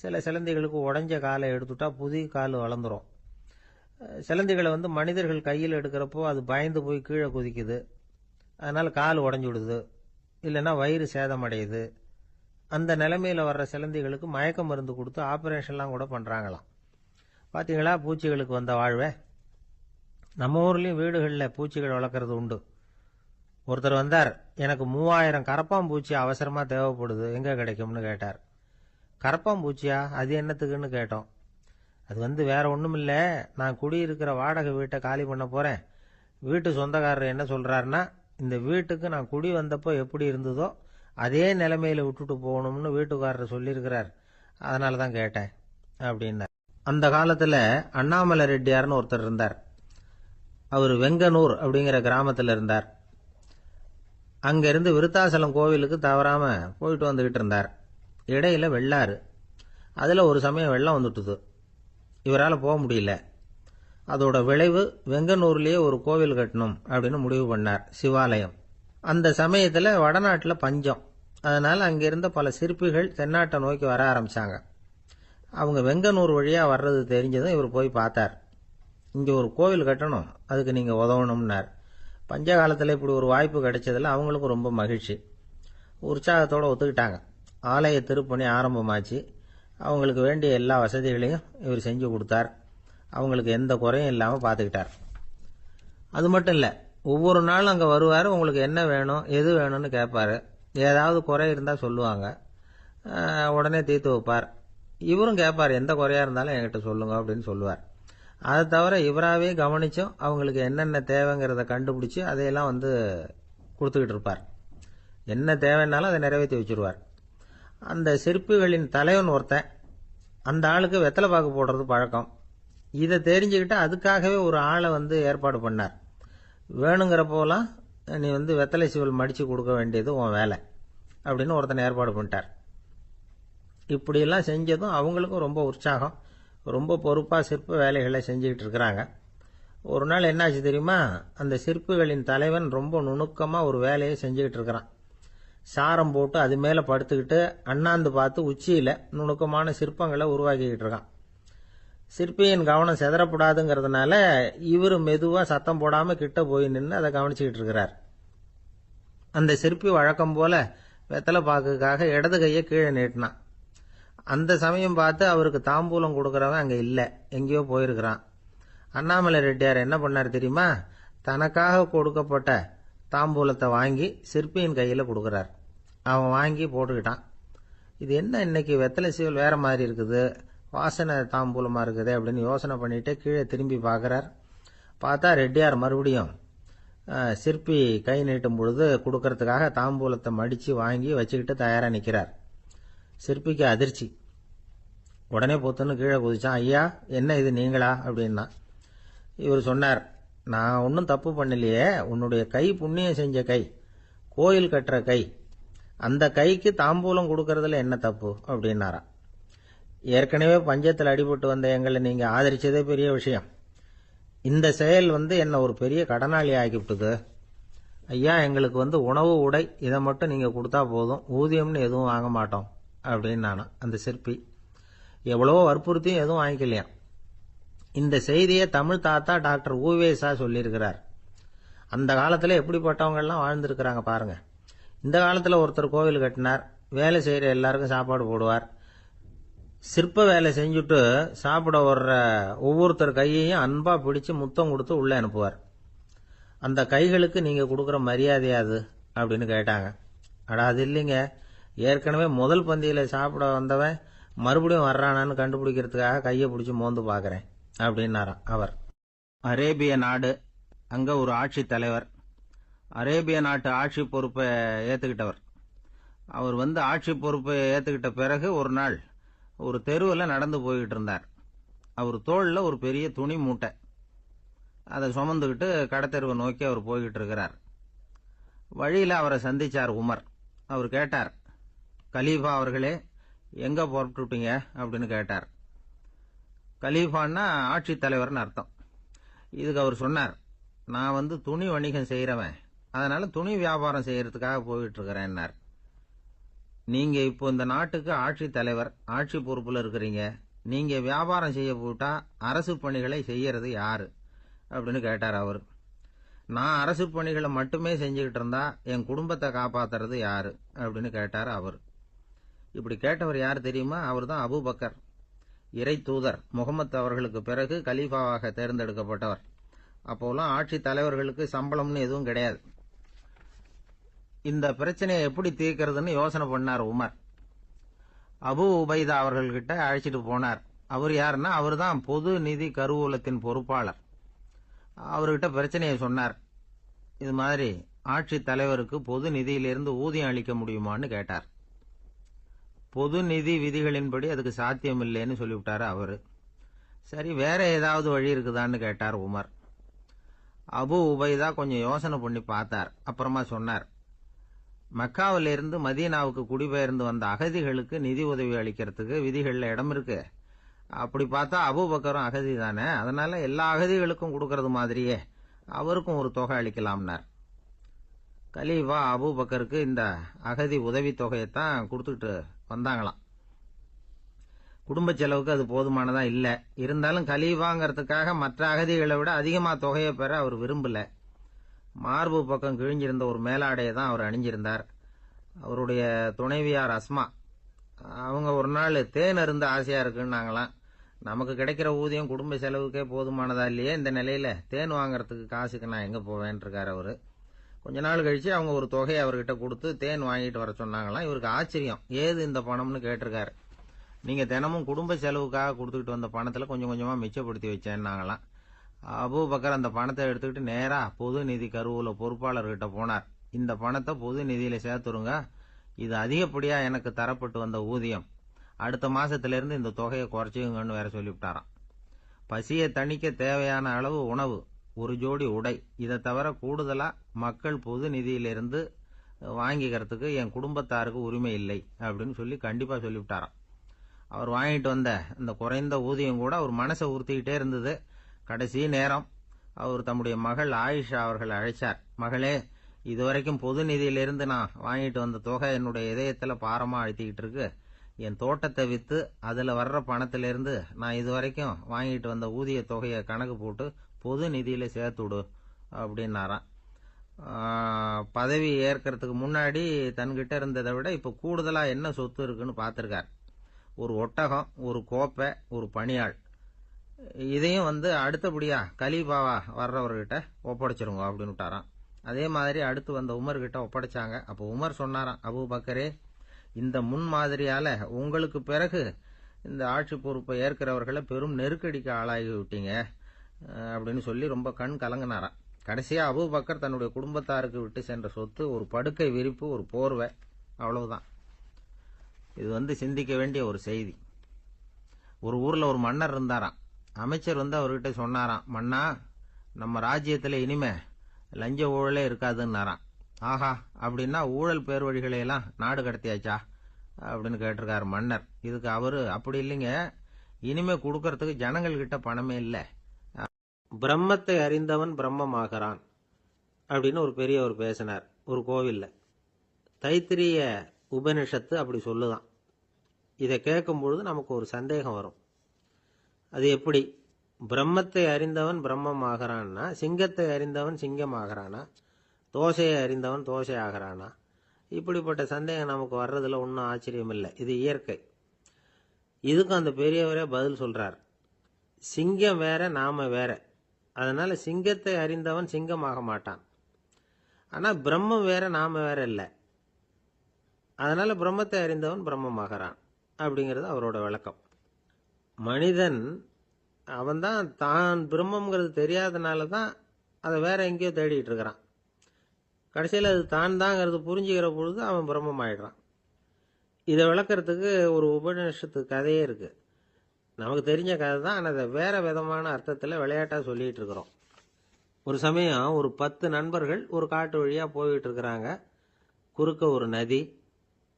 சில சிலந்திகளுக்கு உடைஞ்ச காலை எடுத்துட்டா புதிய கால் வளர்ந்துடும். சிலந்திகளை மனிதர்கள் கையில் எடுக்கிறப்போ அது பயந்து போய் கீழே குதிக்குது, அதனால் கால் உடஞ்சி விடுது, இல்லைன்னா வயிறு சேதமடையுது. அந்த நிலைமையில் வர்ற சிலந்திகளுக்கு மயக்க மருந்து கொடுத்து ஆப்ரேஷன்லாம் கூட பண்ணுறாங்களாம். பார்த்தீங்களா பூச்சிகளுக்கு வந்த வாழ்வை? நம்ம ஊர்லேயும் வீடுகளில் பூச்சிகள் வளர்க்குறது உண்டு. ஒருத்தர் வந்தார், எனக்கு 3000 கரப்பாம்பூச்சி அவசரமாக தேவைப்படுது, எங்கே கிடைக்கும்னு கேட்டார். கரப்பாம்பூச்சியா, அது என்னத்துக்குன்னு கேட்டோம். அது வேற ஒன்றும் இல்லை, நான் குடியிருக்கிற வாடகை வீட்டை காலி பண்ண போகிறேன். வீட்டு சொந்தக்காரர் என்ன சொல்கிறாருன்னா, இந்த வீட்டுக்கு நான் குடி வந்தப்போ எப்படி இருந்ததோ அதே நிலைமையில் விட்டுட்டு போகணும்னு வீட்டுக்காரர் சொல்லியிருக்கிறார், அதனால தான் கேட்டேன் அப்படின்னார். அந்த காலத்தில் அண்ணாமலை ரெட்டியார்னு ஒருத்தர் இருந்தார். அவர் வெங்கனூர் அப்படிங்கிற கிராமத்தில் இருந்தார். அங்கேருந்து விருத்தாசலம் கோவிலுக்கு தவறாமல் போயிட்டு வந்துக்கிட்டு இருந்தார். இடையில வெள்ளாறு, அதில் ஒரு சமயம் வெள்ளம் வந்துட்டுது. இவரால் போக முடியல. அதோட விளைவு வெங்கனூர்லேயே ஒரு கோவில் கட்டணும் அப்படின்னு முடிவு பண்ணார், சிவாலயம். அந்த சமயத்தில் வடநாட்டில் பஞ்சம். அதனால் அங்கே இருந்த பல சிற்பிகள் தென்னாட்டை நோக்கி வர ஆரம்பித்தாங்க. அவங்க வெங்கனூர் வழியாக வர்றது தெரிஞ்சதும் இவர் போய் பார்த்தார். இங்கே ஒரு கோவில் கட்டணும், அதுக்கு நீங்கள் உதவணும்னார். பஞ்ச காலத்தில் இப்படி ஒரு வாய்ப்பு கிடைச்சதில் அவங்களுக்கும் ரொம்ப மகிழ்ச்சி. உற்சாகத்தோடு ஒத்துக்கிட்டாங்க. ஆலய திருப்பணி ஆரம்பமாச்சு. அவங்களுக்கு வேண்டிய எல்லா வசதிகளையும் இவர் செஞ்சு கொடுத்தார். அவங்களுக்கு எந்த குறையும் இல்லாமல் பார்த்துக்கிட்டார். அது மட்டும் இல்லை, ஒவ்வொரு நாளும் அங்கே வருவார். உங்களுக்கு என்ன வேணும், எது வேணும்னு கேட்பார். ஏதாவது குறை இருந்தால் சொல்லுவாங்க. உடனே தீர்த்து வைப்பார். இவரும் கேட்பார், எந்த குறையா இருந்தாலும் என்கிட்ட சொல்லுங்க அப்படின்னு சொல்லுவார். அதை தவிர இவராகவே கவனிச்சும் அவங்களுக்கு என்னென்ன தேவைங்கிறத கண்டுபிடிச்சி அதையெல்லாம் கொடுத்துக்கிட்டு இருப்பார். என்ன தேவைன்னாலும் அதை நிறைவேற்றி வச்சுருவார். அந்த சிற்பிகளின் தலைவன் ஒருத்தன், அந்த ஆளுக்கு வெத்தலை பாக்கு போடுறது பழக்கம். இதை தெரிஞ்சுக்கிட்டு அதுக்காகவே ஒரு ஆளை ஏற்பாடு பண்ணார். வேணுங்கிறப்போலாம் நீ வெத்தலை சீவல் மடித்து கொடுக்க வேண்டியது உன் வேலை அப்படின்னு ஒருத்தனை ஏற்பாடு பண்ணிட்டார். இப்படியெல்லாம் செஞ்சதும் அவங்களுக்கும் ரொம்ப உற்சாகம். ரொம்ப பொறுப்பாக சிற்ப வேலைகளை செஞ்சுக்கிட்டு இருக்கிறாங்க. ஒரு நாள் என்னாச்சு தெரியுமா? அந்த சிற்பிகளின் தலைவன் ரொம்ப நுணுக்கமாக ஒரு வேலையை செஞ்சுக்கிட்டு இருக்கிறான். சாரம் போட்டு அது மேலே படுத்துக்கிட்டு அண்ணாந்து பார்த்து உச்சியில் நுணுக்கமான சிற்பங்களை உருவாக்கிக்கிட்டு இருக்கான். சிற்பியின் கவனம் செதறப்படாதுங்கிறதுனால இவர் மெதுவாக சத்தம் போடாமல் கிட்ட போய் நின்று அதை கவனிச்சுக்கிட்டு இருக்கிறார். அந்த சிற்பி வழக்கம் போல வெத்தலை பாக்குக்காக இடது கையை கீழே நீட்டினான். அந்த சமயம் பார்த்து அவருக்கு தாம்பூலம் கொடுக்கறவன் அங்கே இல்லை, எங்கேயோ போயிருக்கிறான். அண்ணாமலை ரெட்டியார் என்ன பண்ணார் தெரியுமா? தனக்காக கொடுக்கப்பட்ட தாம்பூலத்தை வாங்கி சிற்பியின் கையில் கொடுக்குறார். அவன் வாங்கி போட்டுக்கிட்டான். இது என்ன இன்னைக்கு வெத்தலை சீவல் வேற மாதிரி இருக்குது, வாசனை தாம்பூலமாக இருக்குது அப்படின்னு யோசனை பண்ணிட்டு கீழே திரும்பி பார்க்குறார். பார்த்தா ரெட்டியார் மறுபடியும் சிற்பி கை நீட்டும் பொழுது கொடுக்கறதுக்காக தாம்பூலத்தை மடித்து வாங்கி வச்சுக்கிட்டு தயாராக நிற்கிறார். சிற்பிக்கு அதிர்ச்சி. உடனே பொத்துன்னு கீழே குதிச்சான். ஐயா, என்ன இது நீங்களா அப்படின்னா. இவர் சொன்னார், நான் ஒன்றும் தப்பு பண்ணலையே, உன்னுடைய கை புண்ணியம் செஞ்ச கை, கோயில் கட்டுற கை, அந்த கைக்கு தாம்பூலம் கொடுக்கறதுல என்ன தப்பு அப்படின்னாராம். ஏற்கனவே பஞ்சத்தில் அடிபட்டு வந்த எங்களை நீங்கள் ஆதரிச்சதே பெரிய விஷயம். இந்த செயல் என்ன ஒரு பெரிய கடனாளி ஆகிவிட்டுது. ஐயா, எங்களுக்கு உணவு உடை இதை மட்டும் நீங்கள் கொடுத்தா போதும், ஊதியம்னு எதுவும் வாங்க மாட்டோம் அப்படின்னு நானும். அந்த சிற்பி எவ்வளவோ வற்புறுத்தியும் எதுவும் வாங்கிக்கலையாம். இந்த செய்தியை தமிழ் தாத்தா டாக்டர் ஊவேசா சொல்லியிருக்கிறார். அந்த காலத்தில் எப்படிப்பட்டவங்கெல்லாம் வாழ்ந்துருக்கிறாங்க பாருங்க. இந்த காலத்தில் ஒருத்தர் கோவில் கட்டினார், வேலை செய்கிற எல்லாருக்கும் சாப்பாடு போடுவார். சிற்ப வேலை செஞ்சுட்டு சாப்பிட வர்ற ஒவ்வொருத்தர் கையையும் அன்பா பிடிச்சு முத்தம் கொடுத்து உள்ளே அனுப்புவார். அந்த கைகளுக்கு நீங்கள் கொடுக்குற மரியாதையாது அப்படின்னு கேட்டாங்க. அடா, அது இல்லைங்க, ஏற்கனவே முதல் பந்தியில் சாப்பிட வந்தவன் மறுபடியும் வர்றானான்னு கண்டுபிடிக்கிறதுக்காக கையை பிடிச்சி மோந்து பார்க்குறேன் அப்படின்னாராம் அவர். அரேபிய நாடு, அங்கே ஒரு ஆட்சி தலைவர். அரேபிய நாட்டு ஆட்சி பொறுப்பை ஏற்றுக்கிட்டவர். அவர் ஆட்சி பொறுப்பை ஏற்றுக்கிட்ட பிறகு ஒரு நாள் ஒரு தெருவில் நடந்து போய்கிட்டு இருந்தார். அவர் தோளில் ஒரு பெரிய துணி மூட்டை, அதை சுமந்துக்கிட்டு கடத்தெருவை நோக்கி அவர் போய்கிட்டு இருக்கிறார். வழியில் அவரை சந்திச்சார் உமர். அவர் கேட்டார், கலீஃபா அவர்களே, எங்கே புறப்பட்டுட்டீங்க அப்படின்னு கேட்டார். கலீஃபான்னா ஆட்சி தலைவர்னு அர்த்தம். இதுக்கு அவர் சொன்னார், நான் துணி வணிகம் செய்கிறவன், அதனால துணி வியாபாரம் செய்யறதுக்காக போயிட்டு இருக்கிறேன்னார். நீங்க இப்போ இந்த நாட்டுக்கு ஆட்சி தலைவர், ஆட்சி பொறுப்புல இருக்கிறீங்க, நீங்க வியாபாரம் செய்ய போட்டா அரசு பணிகளை செய்யறது யாரு அப்படின்னு கேட்டார் அவர். நான் அரசு பணிகளை மட்டுமே செஞ்சுக்கிட்டு இருந்தா என் குடும்பத்தை காப்பாத்துறது யாரு அப்படின்னு கேட்டார் அவர். இப்படி கேட்டவர் யார் தெரியுமா? அவர் தான் அபூபக்கர், இறை தூதர் முகமது அவர்களுக்கு பிறகு கலீஃபாவாக தேர்ந்தெடுக்கப்பட்டவர். அப்போலாம் ஆட்சி தலைவர்களுக்கு சம்பளம்னு எதுவும் கிடையாது. இந்த பிரச்சனையை எப்படி தீர்க்கிறதுன்னு யோசனை பண்ணார் உமர். அபு உபைதா அவர்கள்கிட்ட அழைச்சிட்டு போனார். அவர் யாருன்னா, அவர் தான் பொது நிதி கருவூலத்தின் பொறுப்பாளர். அவர்கிட்ட பிரச்சனையை சொன்னார். இது மாதிரி ஆட்சி தலைவருக்கு பொது நிதியிலிருந்து ஊதியம் அளிக்க முடியுமான்னு கேட்டார். பொது நிதி விதிகளின்படி அதுக்கு சாத்தியம் இல்லைன்னு சொல்லிவிட்டாரு அவரு. சரி, வேற ஏதாவது வழி இருக்குதான்னு கேட்டார் உமர். அபு உபைதா கொஞ்சம் யோசனை பண்ணி பார்த்தார். அப்புறமா சொன்னார், மக்காவிலிருந்து மதீனாவுக்கு குடிபெயர்ந்து வந்த அகதிகளுக்கு நிதி உதவி அளிக்கிறதுக்கு விதிகளில் இடம் இருக்கு. அப்படி பார்த்தா அபூபக்கரும் அகதி தானே, அதனால எல்லா அகதிகளுக்கும் கொடுக்கறது மாதிரியே அவருக்கும் ஒரு தொகை அளிக்கலாம்னார். கலீஃபா அபூபக்கருக்கு இந்த அகதி உதவி தொகையைத்தான் கொடுத்துட்டு வந்தாங்களாம். குடும்ப செலவுக்கு அது போதுமானதா இல்ல. இருந்தாலும் கலீஃபாங்கிறதுக்காக மற்ற அகதிகளை விட அதிகமா தொகையை பெற அவர் விரும்பல. மார்பு பக்கம் கிழிஞ்சிருந்த ஒரு மேலாடையை தான் அவர் அணிஞ்சிருந்தார். அவருடைய துணைவியார் அஸ்மா, அவங்க ஒரு நாள் தேன் அருந்த ஆசையா இருக்குன்னாங்களாம். நமக்கு கிடைக்கிற ஊதியம் குடும்ப செலவுக்கே போதுமானதா இல்லையே, இந்த நிலையில தேன் வாங்கறதுக்கு காசுக்கு நான் எங்க போவேன் இருக்காரு அவரு. கொஞ்ச நாள் கழிச்சு அவங்க ஒரு தொகையை அவர்கிட்ட கொடுத்து தேன் வாங்கிட்டு வர சொன்னாங்களாம். இவருக்கு ஆச்சரியம், ஏது இந்த பணம்னு கேட்டிருக்காரு. நீங்க தினமும் குடும்ப செலவுக்காக கொடுத்துக்கிட்டு வந்த பணத்துல கொஞ்சம் கொஞ்சமா மிச்சப்படுத்தி வச்சேன்னாங்களாம். அபூபக்கர் அந்த பணத்தை எடுத்துக்கிட்டு நேரா பொது நிதி கருவூல பொறுப்பாளர்கிட்ட போனார். இந்த பணத்தை பொது நிதியில சேர்த்துருங்க, இது அதிகப்படியா எனக்கு தரப்பட்டு வந்த ஊதியம், அடுத்த மாசத்துல இருந்து இந்த தொகையை குறைச்சுங்கன்னு வேற சொல்லிவிட்டாராம். பசியை தணிக்க தேவையான அளவு உணவு, ஒரு ஜோடி உடை, இதை தவிர கூடுதலா மக்கள் பொது நிதியிலிருந்து வாங்கிக்கிறதுக்கு என் குடும்பத்தாருக்கு உரிமை இல்லை அப்படின்னு சொல்லி கண்டிப்பா சொல்லிவிட்டாராம். அவர் வாங்கிட்டு வந்த இந்த குறைந்த ஊதியம் கூட அவர் மனசை உறுத்திக்கிட்டே இருந்தது. கடைசி நேரம் அவர் தம்முடைய மகள் ஆயிஷா அவர்களை அழைச்சார். மகளே, இதுவரைக்கும் பொது நிதியிலிருந்து நான் வாங்கிட்டு வந்த தொகை என்னுடைய இதயத்துல பாரமா அழுத்திக்கிட்டு இருக்கு. என் தோட்டத்தை வித்து அதுல வர்ற பணத்திலிருந்து நான் இதுவரைக்கும் வாங்கிட்டு வந்த ஊதிய தொகையை கணக்கு போட்டு பொது நிதியில சேர்த்து விடு அப்படின்னாராம். பதவி ஏற்கிறதுக்கு முன்னாடி தன்கிட்ட இருந்ததை விட இப்ப கூடுதலா என்ன சொத்து இருக்குன்னு பார்த்திருக்கார். ஒரு ஒட்டகம், ஒரு கோப்பை, ஒரு பணியாள், இதையும் அடுத்தபடியா கலீஃபாவா வர்றவர்கிட்ட ஒப்படைச்சிருங்க அப்படின்னு விட்டாராம். அதே மாதிரி அடுத்து வந்த உமர் கிட்ட ஒப்படைச்சாங்க. அப்போ உமர் சொன்னாராம், அபூபக்கரே, இந்த முன்மாதிரியால உங்களுக்கு பிறகு இந்த ஆட்சி பொறுப்பை ஏற்கிறவர்களை பெரும் நெருக்கடிக்கு ஆளாகி விட்டீங்க அப்படின்னு சொல்லி ரொம்ப கண் கலங்கினாராம். கடைசியா அபூபக்கர் தன்னுடைய குடும்பத்தாருக்கு விட்டு சென்ற சொத்து ஒரு படுக்கை விரிப்பு, ஒரு போர்வை, அவ்வளவுதான். இது சிந்திக்க வேண்டிய ஒரு செய்தி. ஒரு ஊர்ல ஒரு மன்னர் இருந்தாராம். அமைச்சர் அவர்கிட்ட சொன்னாராம், மன்னா, நம்ம ராஜ்யத்துல இனிமே லஞ்ச ஊழலே இருக்காதுன்னாராம். ஆஹா, அப்படின்னா ஊழல் பேர் வழிகளை எல்லாம் நாடு கடத்தியாச்சா அப்படின்னு கேட்டிருக்காரு மன்னர். இதுக்கு அவரு, அப்படி இல்லைங்க, இனிமே கொடுக்கறதுக்கு ஜனங்கள் கிட்ட பணமே இல்ல, பிரம்மத்தை அறிந்தவன் பிரம்மமாகறான் அப்படின்னு ஒரு பெரியவர் பேசினார் ஒரு கோவில்ல. தைத்திரிய உபனிஷத்து அப்படி சொல்லுதான். இதை கேட்கும் பொழுது நமக்கு ஒரு சந்தேகம் வரும். அது எப்படி? பிரம்மத்தை அறிந்தவன் பிரம்மம் ஆகிறான்னா, சிங்கத்தை அறிந்தவன் சிங்கம் ஆகிறானா, தோசையை அறிந்தவன் தோசை ஆகிறானா? இப்படிப்பட்ட சந்தேகம் நமக்கு வர்றதுல ஒன்றும் ஆச்சரியம் இல்லை. இது இயற்கை. இதுக்கும் அந்த பெரியவரே பதில் சொல்றார். சிங்கம் வேற, நாம வேற. அதனால சிங்கத்தை அறிந்தவன் சிங்கம் ஆக மாட்டான். ஆனா பிரம்மம் வேற, நாம வேற இல்லை. அதனால பிரம்மத்தை அறிந்தவன் பிரம்மம் ஆகிறான் அப்படிங்கிறது அவரோட விளக்கம். மனிதன் அவன்தான் தான் பிரம்மங்கிறது தெரியாதனால தான் அதை வேற எங்கேயோ தேடிட்டு இருக்கிறான். கடைசியில் அது தான் தாங்கிறது புரிஞ்சுக்கிற பொழுது அவன் பிரம்மம் ஆயிடுறான். இதை விளக்கறதுக்கு ஒரு உபநிஷத்து கதையே இருக்கு. நமக்கு தெரிஞ்ச கதை தான், ஆனால் அதை வேற விதமான அர்த்தத்தில் விளையாட்டா சொல்லிட்டு இருக்கிறோம். ஒரு சமயம் ஒரு 10 நண்பர்கள் ஒரு காட்டு வழியா போயிட்டு இருக்கிறாங்க. குறுக்க ஒரு நதி,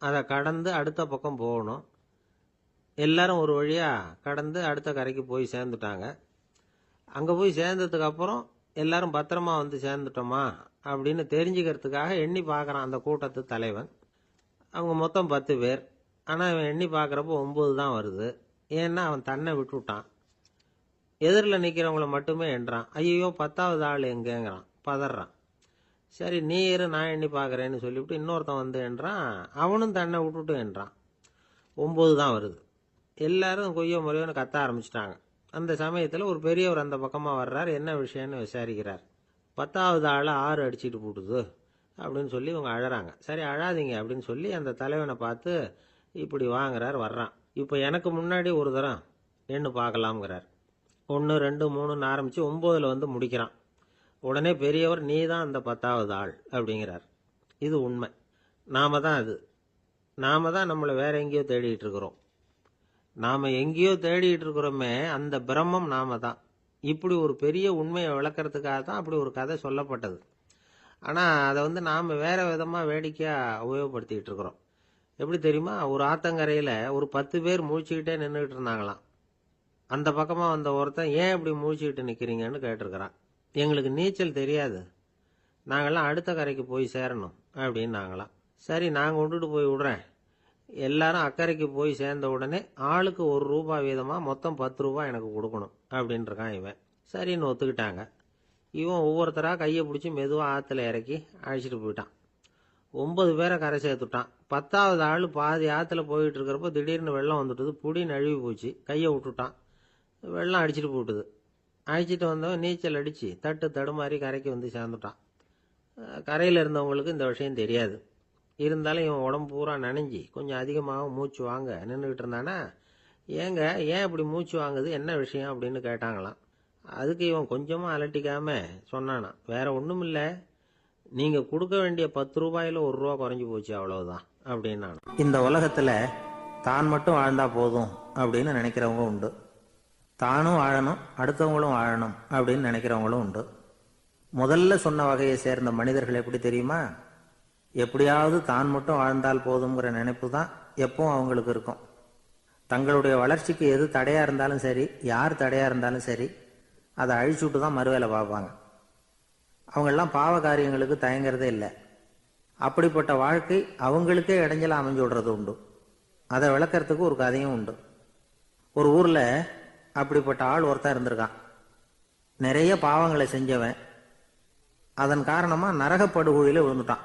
அதை கடந்து அடுத்த பக்கம் போகணும். எல்லாரும் ஒரு வழியா கடந்து அடுத்த கரைக்கு போய் சேர்ந்துட்டாங்க. அங்க போய் சேர்ந்ததுக்கு அப்புறம் எல்லாரும் பத்திரமா சேர்ந்துட்டோமா அப்படின்னு தெரிஞ்சுக்கிறதுக்காக எண்ணி பார்க்கறான் அந்த கூட்டத்து தலைவன். அவங்க மொத்தம் 10 பேர். ஆனா அவன் எண்ணி பார்க்கறப்போ 9 தான் வருது. ஏன்னா அவன் தன்னை விட்டுட்டான். எதிரில் நிக்கிறவங்கள மட்டுமே எண்றான். ஐயோ, 10வது ஆள் எங்கேங்கிறான், பதறான். சரி, நீ இரு, நான் எண்ணி பார்க்கறேன்னு சொல்லிவிட்டு இன்னொருத்தன் என்றான். அவனும் தன்னை விட்டுட்டு என்றான். 9 தான் வருது. எல்லாரும் கொய்யோ முறையோன்னு கத்த ஆரம்பிச்சிட்டாங்க. அந்த சமயத்தில் ஒரு பெரியவர் அந்த பக்கமாக வர்றார். என்ன விஷயம்னு விசாரிக்கிறார். 10வது ஆளை 6 அடிச்சுட்டு போட்டுது அப்படின்னு சொல்லி இவங்க அழறாங்க. சரி, அழாதீங்க அப்படின்னு சொல்லி அந்த தலைவனை பார்த்து இப்படி வாங்குறார். வர்றான். இப்போ எனக்கு முன்னாடி ஒரு தரம் எண்ணு பார்க்கலாம்ங்கிறார். 1 2 3ன்னு ஆரம்பிச்சு 9ல் முடிக்கிறான். உடனே பெரியவர், நீ தான் அந்த 10வது ஆள் அப்படிங்கிறார். இது உண்மை. நாம தான் அது. நாம தான் நம்மளை வேற எங்கேயோ தேடிட்டு இருக்கிறோம். நாம எங்கேயோ தேடிட்டு இருக்கிறோமே, அந்த பிரம்மம் நாம தான். இப்படி ஒரு பெரிய உண்மையை விளக்கறதுக்காக தான் அப்படி ஒரு கதை சொல்லப்பட்டது. ஆனா அதை நாம வேற விதமா வேடிக்கையா உபயோகப்படுத்திட்டு இருக்கிறோம். எப்படி தெரியுமா? ஒரு ஆத்தங்கரையில ஒரு 10 பேர் முழிச்சுக்கிட்டே நின்றுட்டு இருந்தாங்களாம். அந்த பக்கமா வந்த ஒருத்தன், ஏன் இப்படி முழிச்சுக்கிட்டு நிக்கிறீங்கன்னு கேட்டிருக்கிறான். எங்களுக்கு நீச்சல் தெரியாது, நாங்கெல்லாம் அடுத்த கரைக்கு போய் சேரணும் அப்படின்னு நாங்களாம். சரி, நான் கொண்டுட்டு போய் விடுறேன். எல்லாரும் அக்கறைக்கு போய் சேர்ந்த உடனே ஆளுக்கு ₹1 வீதமா மொத்தம் ₹10 எனக்கு கொடுக்கணும் அப்படின்னு இருக்கான் இவன். சரின்னு ஒத்துக்கிட்டாங்க. இவன் ஒவ்வொருத்தரா கையை பிடிச்சி மெதுவா ஆத்துல இறக்கி அழைச்சிட்டு போயிட்டான். 9 பேரை கரை சேர்த்துட்டான். 10வது ஆள் பாதி ஆத்துல போயிட்டு இருக்கிறப்ப திடீர்னு வெள்ளம் வந்துட்டுது. புடி நழுவி போச்சு. கையை விட்டுட்டான். வெள்ளம் அடிச்சிட்டு போட்டுது. அழைச்சிட்டு வந்தவன் நீச்சல் அடிச்சு தட்டு தடுமாறி கரைக்கு சேர்ந்துட்டான். கரையில் இருந்தவங்களுக்கு இந்த விஷயம் தெரியாது. இருந்தாலும் இவன் உடம்பு பூரா நனைஞ்சி கொஞ்சம் அதிகமாக மூச்சு வாங்க நின்றுக்கிட்டு இருந்தானா, ஏங்க ஏன் இப்படி மூச்சு வாங்குது, என்ன விஷயம் அப்படின்னு கேட்டாங்களாம். அதுக்கு இவன் கொஞ்சமாக அலட்டிக்காம சொன்னானா, வேற ஒன்றும் இல்லை, நீங்கள் கொடுக்க வேண்டிய 10 ரூபாயில் 1 ரூபா குறைஞ்சி போச்சு, அவ்வளவுதான் அப்படின்னா. இந்த உலகத்தில் தான் மட்டும் வாழ்ந்தா போதும் அப்படின்னு நினைக்கிறவங்க உண்டு. தானும் வாழணும், அடுத்தவங்களும் வாழணும் அப்படின்னு நினைக்கிறவங்களும் உண்டு. முதல்ல சொன்ன வகையை சேர்ந்த மனிதர்கள் எப்படி தெரியுமா? எப்படியாவது தான் மட்டும் வாழ்ந்தால் போதுங்கிற நினைப்பு தான் எப்பவும் அவங்களுக்கு இருக்கும். தங்களுடைய வளர்ச்சிக்கு எது தடையா இருந்தாலும் சரி, யார் தடையா இருந்தாலும் சரி, அதை அழிச்சுட்டு தான் மறுவேலை பார்ப்பாங்க. அவங்கெல்லாம் பாவ காரியங்களுக்கு தயங்குறதே இல்லை. அப்படிப்பட்ட வாழ்க்கை அவங்களுக்கே இடைஞ்சல அமைஞ்சு விடுறது உண்டு. அதை விளக்கறதுக்கு ஒரு கதையும் உண்டு. ஒரு ஊர்ல அப்படிப்பட்ட ஆள் ஒருத்தன் இருந்திருக்கான். நிறைய பாவங்களை செஞ்சவன். அதன் காரணமா நரகப்படுகொழியில விழுந்துட்டான்.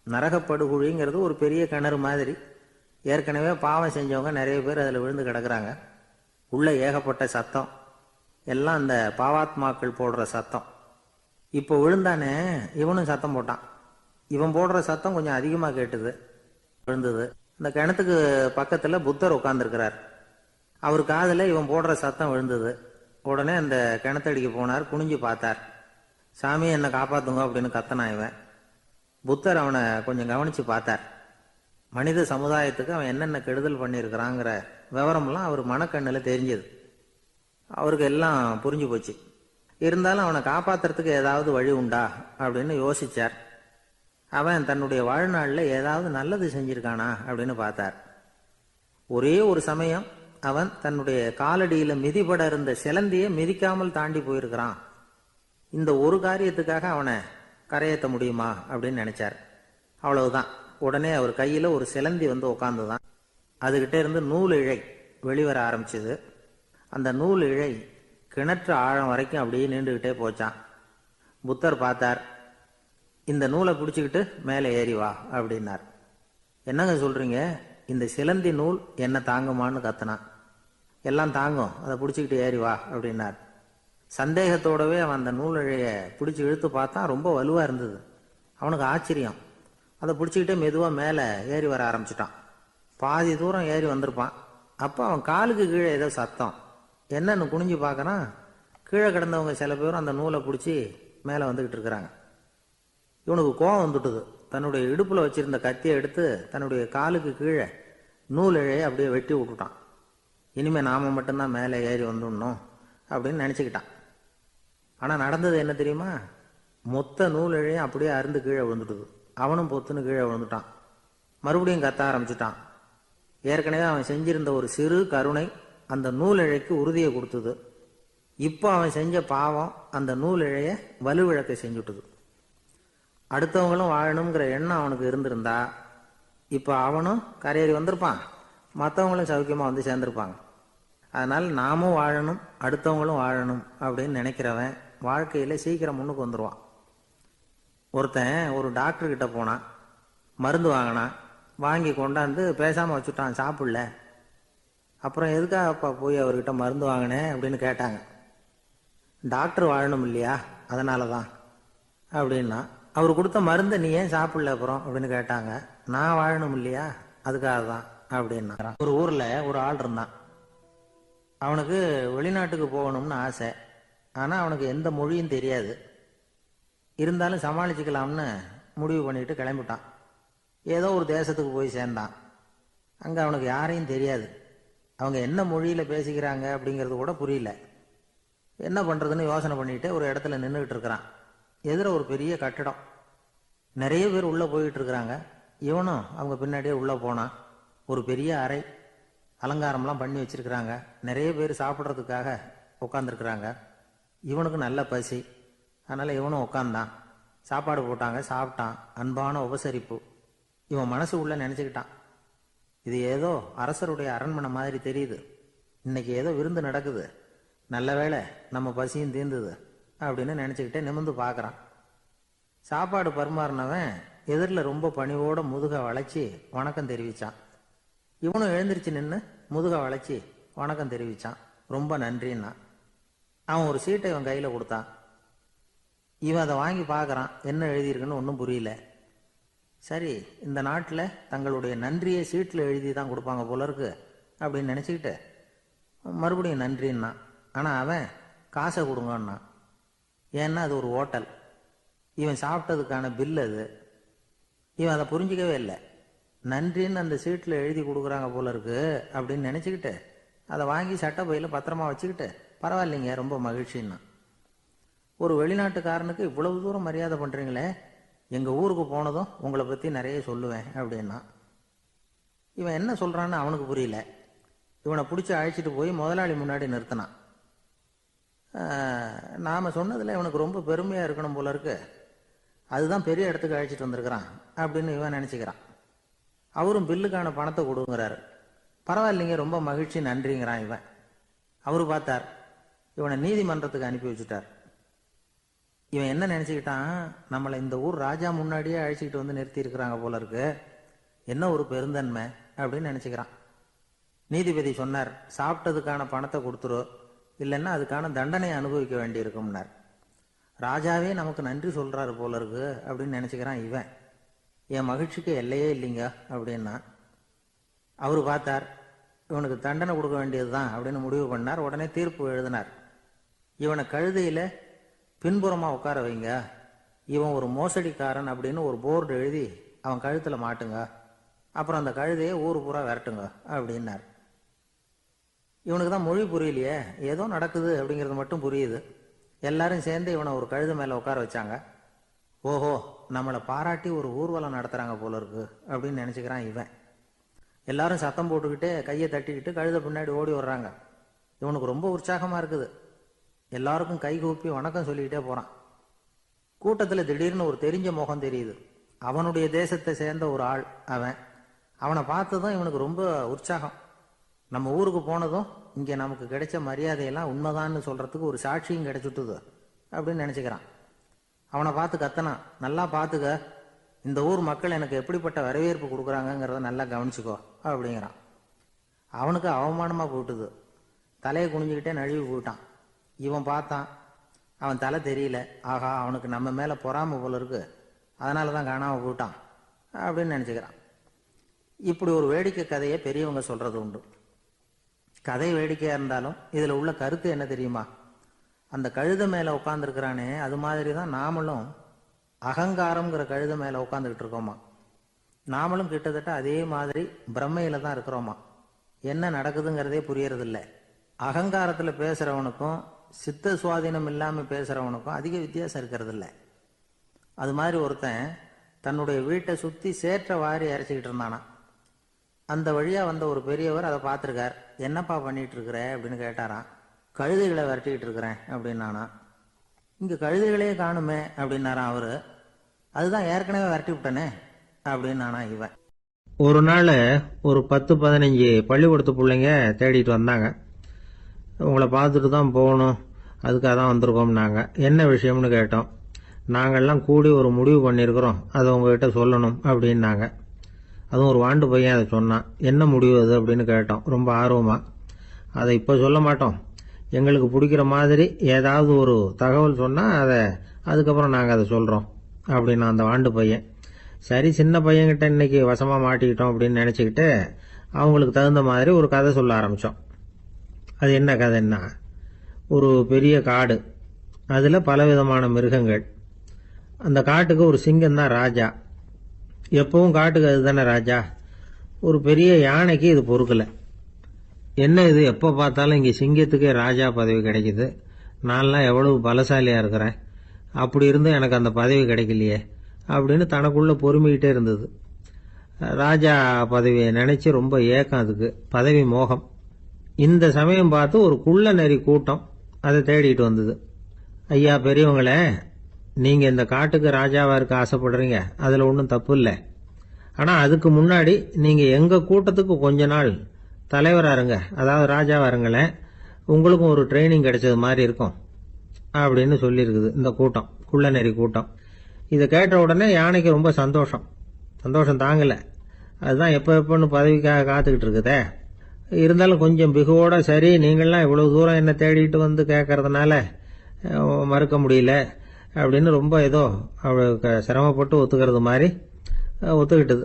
நரகப்படுகொழிங்கிறது ஒரு பெரிய கிணறு மாதிரி. ஏற்கனவே பாவம் செஞ்சவங்க நிறைய பேர் அதில் விழுந்து கிடக்குறாங்க. உள்ள ஏகப்பட்ட சத்தம், எல்லாம் அந்த பாவாத்மாக்கள் போடுற சத்தம். இப்போ விழுந்தானே, இவனும் சத்தம் போட்டான். இவன் போடுற சத்தம் கொஞ்சம் அதிகமாக கேட்டுது, விழுந்தது. இந்த கிணத்துக்கு பக்கத்தில் புத்தர் உட்கார்ந்துருக்கிறார். அவர் காதில் இவன் போடுற சத்தம் விழுந்தது. உடனே அந்த கிணத்தடிக்கு போனார், குனிஞ்சு பார்த்தார். சாமி என்னை காப்பாத்துங்க அப்படின்னு கத்தனான் இவன். புத்தர் அவனை கொஞ்சம் கவனிச்சு பார்த்தார். மனித சமுதாயத்துக்கு அவன் என்னென்ன கெடுதல் பண்ணியிருக்கிறாங்கிற விவரம்லாம் அவர் மனக்கண்ணில் தெரிஞ்சது. அவருக்கு எல்லாம் புரிஞ்சு போச்சு. இருந்தாலும் அவனை காப்பாத்துறதுக்கு ஏதாவது வழி உண்டா அப்படின்னு யோசிச்சார். அவன் தன்னுடைய வாழ்நாளில் ஏதாவது நல்லது செஞ்சிருக்கானா அப்படின்னு பார்த்தார். ஒரே ஒரு சமயம் அவன் தன்னுடைய காலடியில மிதிபட இருந்த சிலந்தியை மிதிக்காமல் தாண்டி போயிருக்கிறான். இந்த ஒரு காரியத்துக்காக அவனை கரையேற்ற முடியுமா அப்படின்னு நினைச்சார். அவ்வளவுதான். உடனே அவர் கையில ஒரு சிலந்தி வந்து உட்காந்துதான். அதுகிட்ட இருந்து நூல் இழை வெளிவர ஆரம்பிச்சது. அந்த நூல் இழை கிணற்று ஆழம் வரைக்கும் அப்படியே நீண்டுகிட்டே போச்சான். புத்தர் பார்த்தார். இந்த நூலை பிடிச்சிக்கிட்டு மேலே ஏறி வா அப்படின்னார். என்னங்க சொல்றீங்க, இந்த சிலந்தி நூல் என்ன தாங்குமான்னு கத்தினான். எல்லாம் தாங்கும், அதை பிடிச்சிக்கிட்டு ஏறி வா அப்படின்னார். சந்தேகத்தோடவே அவன் அந்த நூல் இழைய பிடிச்சி இழுத்து பார்த்தான். ரொம்ப வலுவா இருந்தது. அவனுக்கு ஆச்சரியம். அதை பிடிச்சிக்கிட்டே மெதுவாக மேலே ஏறி வர ஆரம்பிச்சிட்டான். பாதி தூரம் ஏறி வந்திருப்பான். அப்போ அவன் காலுக்கு கீழே ஏதோ சத்தம். என்னன்னு குனிஞ்சு பார்க்கறான். கீழே கிடந்தவங்க சில பேரும் அந்த நூலை பிடிச்சி மேலே வந்துக்கிட்டு இருக்கிறாங்க. இவனுக்கு கோபம் வந்துட்டுது. தன்னுடைய இடுப்பில் வச்சிருந்த கத்தியை எடுத்து தன்னுடைய காலுக்கு கீழே நூல் இழையை அப்படியே வெட்டி விட்டுட்டான். இனிமேல் நாம மட்டும்தான் மேலே ஏறி வந்துடணும் அப்படின்னு நினச்சிக்கிட்டான். ஆனால் நடந்தது என்ன தெரியுமா? மொத்த நூல் இழையும் அப்படியே அருந்து கீழே விழுந்துட்டுது. அவனும் பொத்துன்னு கீழே விழுந்துட்டான். மறுபடியும் கத்த ஆரம்பிச்சுட்டான். ஏற்கனவே அவன் செஞ்சிருந்த ஒரு சிறு கருணை அந்த நூல் இழைக்கு உறுதியை கொடுத்தது. இப்போ அவன் செஞ்ச பாவம் அந்த நூல் இழைய வலுவிழக்க செஞ்சுட்டுது. அடுத்தவங்களும் வாழணுங்கிற எண்ணம் அவனுக்கு இருந்திருந்தா இப்போ அவனும் கரையேறி வந்திருப்பான், மற்றவங்களும் சௌக்கியமாக வந்து சேர்ந்திருப்பாங்க. அதனால் நாமும் வாழணும், அடுத்தவங்களும் வாழணும் அப்படின்னு நினைக்கிறவன் வாழ்க்கையில் சீக்கிரம் முன்னுக்கு வந்துடுவான். ஒருத்தன் ஒரு டாக்டர் கிட்ட போனான். மருந்து வாங்கினான். வாங்கி கொண்டாந்து பேசாமல் வச்சுட்டான், சாப்பிடல. அப்புறம் எதுக்காக அப்பா போய் அவர்கிட்ட மருந்து வாங்கினேன் அப்படின்னு கேட்டாங்க. டாக்டர் வாழணும் இல்லையா, அதனால தான் அப்படின்னா. அவர் கொடுத்த மருந்தை நீ ஏன் சாப்பிடல அப்புறம் அப்படின்னு கேட்டாங்க. நான் வாழணும் இல்லையா, அதுக்காக தான் அப்படின்னா. ஒரு ஊரில் ஒரு ஆள் இருந்தான். அவனுக்கு வெளிநாட்டுக்கு போகணும்னு ஆசை. ஆனால் அவனுக்கு எந்த மொழியும் தெரியாது. இருந்தாலும் சமாளிச்சுக்கலாம்னு முடிவு பண்ணிட்டு கிளம்பிட்டான். ஏதோ ஒரு தேசத்துக்கு போய் சேர்ந்தான். அங்கே அவனுக்கு யாரையும் தெரியாது. அவங்க என்ன மொழியில் பேசிக்கிறாங்க அப்படிங்கிறது கூட புரியல. என்ன பண்ணுறதுன்னு யோசனை பண்ணிட்டு ஒரு இடத்துல நின்றுக்கிட்டு இருக்கிறான். எதிர ஒரு பெரிய கட்டிடம். நிறைய பேர் உள்ளே போயிட்டு இருக்கிறாங்க. இவனும் அவங்க பின்னாடியே உள்ளே போனான். ஒரு பெரிய அறை, அலங்காரம்லாம் பண்ணி வச்சிருக்கிறாங்க. நிறைய பேர் சாப்பிட்றதுக்காக உட்காந்துருக்குறாங்க. இவனுக்கு நல்ல பசி. அதனால் இவனும் உட்காந்தான். சாப்பாடு போட்டாங்க, சாப்பிட்டான். அன்பான உபசரிப்பு. இவன் மனசு உள்ள நினச்சிக்கிட்டான், இது ஏதோ அரசருடைய அரண்மனை மாதிரி தெரியுது. இன்னைக்கு ஏதோ விருந்து நடக்குது, நல்ல வேளை நம்ம பசியும் தீர்ந்தது அப்படின்னு நினச்சிக்கிட்டே நிமிர்ந்து பார்க்குறான். சாப்பாடு பரிமாறினவன் எதிரில் ரொம்ப பணிவோட முதுகை வளைச்சி வணக்கம் தெரிவித்தான். இவனும் எழுந்திரிச்சு நின்று முதுகை வளைச்சி வணக்கம் தெரிவித்தான். ரொம்ப நன்றின்னா. அவன் ஒரு சீட்டை இவன் கையில் கொடுத்தான். இவன் அதை வாங்கி பார்க்குறான், என்ன எழுதியிருக்குன்னு ஒன்றும் புரியல. சரி, இந்த நாட்டில் தங்களுடைய நன்றியை சீட்டில் எழுதி தான் கொடுப்பாங்க போல இருக்கு அப்படின்னு நினச்சிக்கிட்டு மறுபடியும் நன்றின்னா. ஆனால் அவன் காசை கொடுங்கன்னா. ஏன்னா அது ஒரு ஹோட்டல், இவன் சாப்பிட்டதுக்கான பில் அது. இவன் அதை புரிஞ்சிக்கவே இல்லை. நன்றின்னு அந்த சீட்டில் எழுதி கொடுக்குறாங்க போல இருக்கு அப்படின்னு நினச்சிக்கிட்டு அதை வாங்கி சட்டை பையில் பத்திரமா வச்சுக்கிட்டு பரவாயில்லைங்க ரொம்ப மகிழ்ச்சின்னா. ஒரு வெளிநாட்டுக்காரனுக்கு இவ்வளவு தூரம் மரியாதை பண்ணுறீங்களே, எங்கள் ஊருக்கு போனதும் உங்களை பற்றி நிறைய சொல்லுவேன் அப்படின்னா. இவன் என்ன சொல்கிறான்னு அவனுக்கு புரியல. இவனை பிடிச்சி அழைச்சிட்டு போய் முதலாளி முன்னாடி நிறுத்தினான். நாம் சொன்னதில் இவனுக்கு ரொம்ப பெருமையாக இருக்கணும் போல இருக்கு, அதுதான் பெரிய இடத்துக்கு அழைச்சிட்டு வந்திருக்கிறான் அப்படின்னு இவன் நினச்சிக்கிறான். அவரும் பில்லுக்கான பணத்தை கொடுங்கிறாரு. பரவாயில்லைங்க ரொம்ப மகிழ்ச்சி நன்றிங்கிறான் இவன். அவரு பார்த்தார், இவனை நீதிமன்றத்துக்கு அனுப்பி வச்சுட்டார். இவன் என்ன நினச்சிக்கிட்டான், நம்மளை இந்த ஊர் ராஜா முன்னாடியே அழைச்சிக்கிட்டு வந்து நிறுத்தி இருக்கிறாங்க போல இருக்கு, என்ன ஒரு பெருந்தன்மை அப்படின்னு நினச்சிக்கிறான். நீதிபதி சொன்னார், சாப்பிட்டதுக்கான பணத்தை கொடுத்துரு, இல்லைன்னா அதுக்கான தண்டனை அனுபவிக்க வேண்டி இருக்கும்னார். ராஜாவே நமக்கு நன்றி சொல்கிறாரு போல இருக்கு அப்படின்னு நினச்சிக்கிறான் இவன். என் மகிழ்ச்சிக்கு எல்லையே இல்லைங்க அப்படின்னா. அவரு பார்த்தார், இவனுக்கு தண்டனை கொடுக்க வேண்டியது தான் அப்படின்னு முடிவு பண்ணார். உடனே தீர்ப்பு எழுதினார். இவனை கழுதையில் பின்புறமாக உட்கார வைங்க, இவன் ஒரு மோசடிக்காரன் அப்படின்னு ஒரு போர்டு எழுதி அவன் கழுத்தில் மாட்டுங்க, அப்புறம் அந்த கழுதையை ஊர் பூரா விரட்டுங்க அப்படின்னார். இவனுக்கு தான் மொழி புரியலையே, ஏதோ நடக்குது அப்படிங்கிறது மட்டும் புரியுது. எல்லாரும் சேர்ந்து இவனை ஒரு கழுதை மேலே உட்கார வச்சாங்க. ஓஹோ, நம்மளை பாராட்டி ஒரு ஊர்வலம் நடத்துகிறாங்க போல இருக்கு அப்படின்னு நினச்சிக்கிறான் இவன். எல்லாரும் சத்தம் போட்டுக்கிட்டே கையை தட்டிக்கிட்டு கழுதை பின்னாடி ஓடி வர்றாங்க. இவனுக்கு ரொம்ப உற்சாகமாக இருக்குது. எல்லாருக்கும் கை கூப்பி வணக்கம் சொல்லிக்கிட்டே போகிறான். கூட்டத்தில் திடீர்னு ஒரு தெரிஞ்ச முகம் தெரியுது. அவனுடைய தேசத்தை சேர்ந்த ஒரு ஆள் அவன். அவனை பார்த்ததும் இவனுக்கு ரொம்ப உற்சாகம். நம்ம ஊருக்கு போனதும் இங்கே நமக்கு கிடைச்ச மரியாதையெல்லாம் உண்மைதான்னு சொல்கிறதுக்கு ஒரு சாட்சியும் கிடைச்சுட்டுது அப்படின்னு நினச்சிக்கிறான். அவனை பார்த்து கத்தனான், நல்லா பார்த்துக்க, இந்த ஊர் மக்கள் எனக்கு எப்படிப்பட்ட வரவேற்பு கொடுக்குறாங்கங்கிறத நல்லா கவனிச்சுக்கோ அப்படிங்கிறான். அவனுக்கு அவமானமாக போட்டுது. தலையை குனிஞ்சுக்கிட்டே நழுவி போயிட்டான். இவன் பார்த்தான், அவன் தலை தெரியல. ஆகா, அவனுக்கு நம்ம மேலே பொறாமை போல இருக்கு, அதனால தான் காணாமல் போயிட்டான் அப்படின்னு நினச்சிக்கிறான். இப்படி ஒரு வேடிக்கை கதையை பெரியவங்க சொல்கிறது உண்டு. கதை வேடிக்கையாக இருந்தாலும் இதில் உள்ள கருத்து என்ன தெரியுமா? அந்த கழுதை மேலே உட்காந்துருக்கிறானே, அது மாதிரி தான் நாமளும் அகங்காரம்ங்கிற கழுதை மேலே உட்காந்துக்கிட்டு இருக்கோமா. நாமளும் கிட்டத்தட்ட அதே மாதிரி பிரம்மையில் தான் இருக்கிறோமா. என்ன நடக்குதுங்கிறதே புரியறதில்லை. அகங்காரத்தில் பேசுகிறவனுக்கும் சித்த சுவாதீனம் இல்லாமல் பேசுகிறவனுக்கும் அதிக வித்தியாசம் இருக்கிறதில்ல. அது மாதிரி ஒருத்தன் தன்னுடைய வீட்டை சுற்றி சேற்ற வாரி இறைச்சிக்கிட்டு இருந்தானா. அந்த வழியாக வந்த ஒரு பெரியவர் அதை பார்த்துருக்கார். என்னப்பா பண்ணிகிட்டு இருக்கிற அப்படின்னு கேட்டாராம். கழுதைகளை விரட்டிக்கிட்டு இருக்கிறேன் அப்படின்னானா. இங்கே கழுதைகளே காணுமே அப்படின்னாரான் அவரு. அதுதான் ஏற்கனவே விரட்டி விட்டனே அப்படின்னானா இவன். ஒரு நாள் ஒரு 10-15 பள்ளிக்கூடத்து பிள்ளைங்க தேடிட்டு வந்தாங்க. உங்களை பார்த்துட்டு தான் போகணும், அதுக்காக தான் வந்திருக்கோம்னாங்க. என்ன விஷயம்னு கேட்டோம். நாங்கள்லாம் கூடி ஒரு முடிவு பண்ணியிருக்கிறோம், அதை உங்ககிட்ட சொல்லணும் அப்படின்னாங்க. அதுவும் ஒரு வாண்டு பையன் அதை சொன்னான். என்ன முடிவு அது அப்படின்னு கேட்டோம் ரொம்ப ஆர்வமாக. அதை இப்போ சொல்ல மாட்டோம், எங்களுக்கு பிடிக்கிற மாதிரி ஏதாவது ஒரு தகவல் சொன்னால் அதுக்கப்புறம் நாங்கள் அதை சொல்கிறோம் அப்படின்னா அந்த வாண்டு பையன். சரி, சின்ன பையன்கிட்ட இன்னைக்கு வசமாக மாட்டிக்கிட்டோம் அப்படின்னு நினச்சிக்கிட்டு அவங்களுக்கு தகுந்த மாதிரி ஒரு கதை சொல்ல ஆரம்பித்தோம். அது என்ன கதைன்னா, ஒரு பெரிய காடு, அதில் பலவிதமான மிருகங்கள். அந்த காட்டுக்கு ஒரு சிங்கம் தான் ராஜா. எப்பவும் காட்டுக்கு அதுதானே ராஜா. ஒரு பெரிய யானைக்கு இது பொறுக்கலை. என்ன இது, எப்போ பார்த்தாலும் இங்கே சிங்கத்துக்கே ராஜா பதவி கிடைக்குது, நான்லாம் எவ்வளவு பலசாலியாக இருக்கிறேன், அப்படி இருந்தும் எனக்கு அந்த பதவி கிடைக்கலையே அப்படின்னு தனக்குள்ளே பொறுமிக்கிட்டே இருந்தது. ராஜா பதவியை நினச்சி ரொம்ப ஏக்கம், அதுக்கு பதவி மோகம். இந்த சமயம் பார்த்து ஒரு குள்ள நெறி கூட்டம் அதை தேடிட்டு வந்தது. ஐயா பெரியவங்களே, நீங்கள் இந்த காட்டுக்கு ராஜாவாக இருக்க ஆசைப்படுறீங்க, அதில் ஒன்றும் தப்பு இல்லை. ஆனால் அதுக்கு முன்னாடி நீங்கள் எங்கள் கூட்டத்துக்கு கொஞ்ச நாள் தலைவராக இருங்க, அதாவது ராஜாவாக இருங்களேன், உங்களுக்கும் ஒரு ட்ரைனிங் கிடைச்சது மாதிரி இருக்கும் அப்படின்னு சொல்லியிருக்குது இந்த கூட்டம், குள்ள நெறி கூட்டம். இதை கேட்ட உடனே யானைக்கு ரொம்ப சந்தோஷம் தாங்கலை. அதுதான் எப்போன்னு பதவிக்காக காத்துக்கிட்டு இருக்குதே. இருந்தாலும் கொஞ்சம் பிகுவோட, சரி நீங்கள்லாம் இவ்வளவு தூரம் என்ன தேடிட்டு வந்து கேட்கறதுனால மறுக்க முடியல, அப்படின்னு ரொம்ப ஏதோ அவளுக்கு சிரமப்பட்டு ஒத்துக்கிறது மாதிரி ஒத்துக்கிட்டது.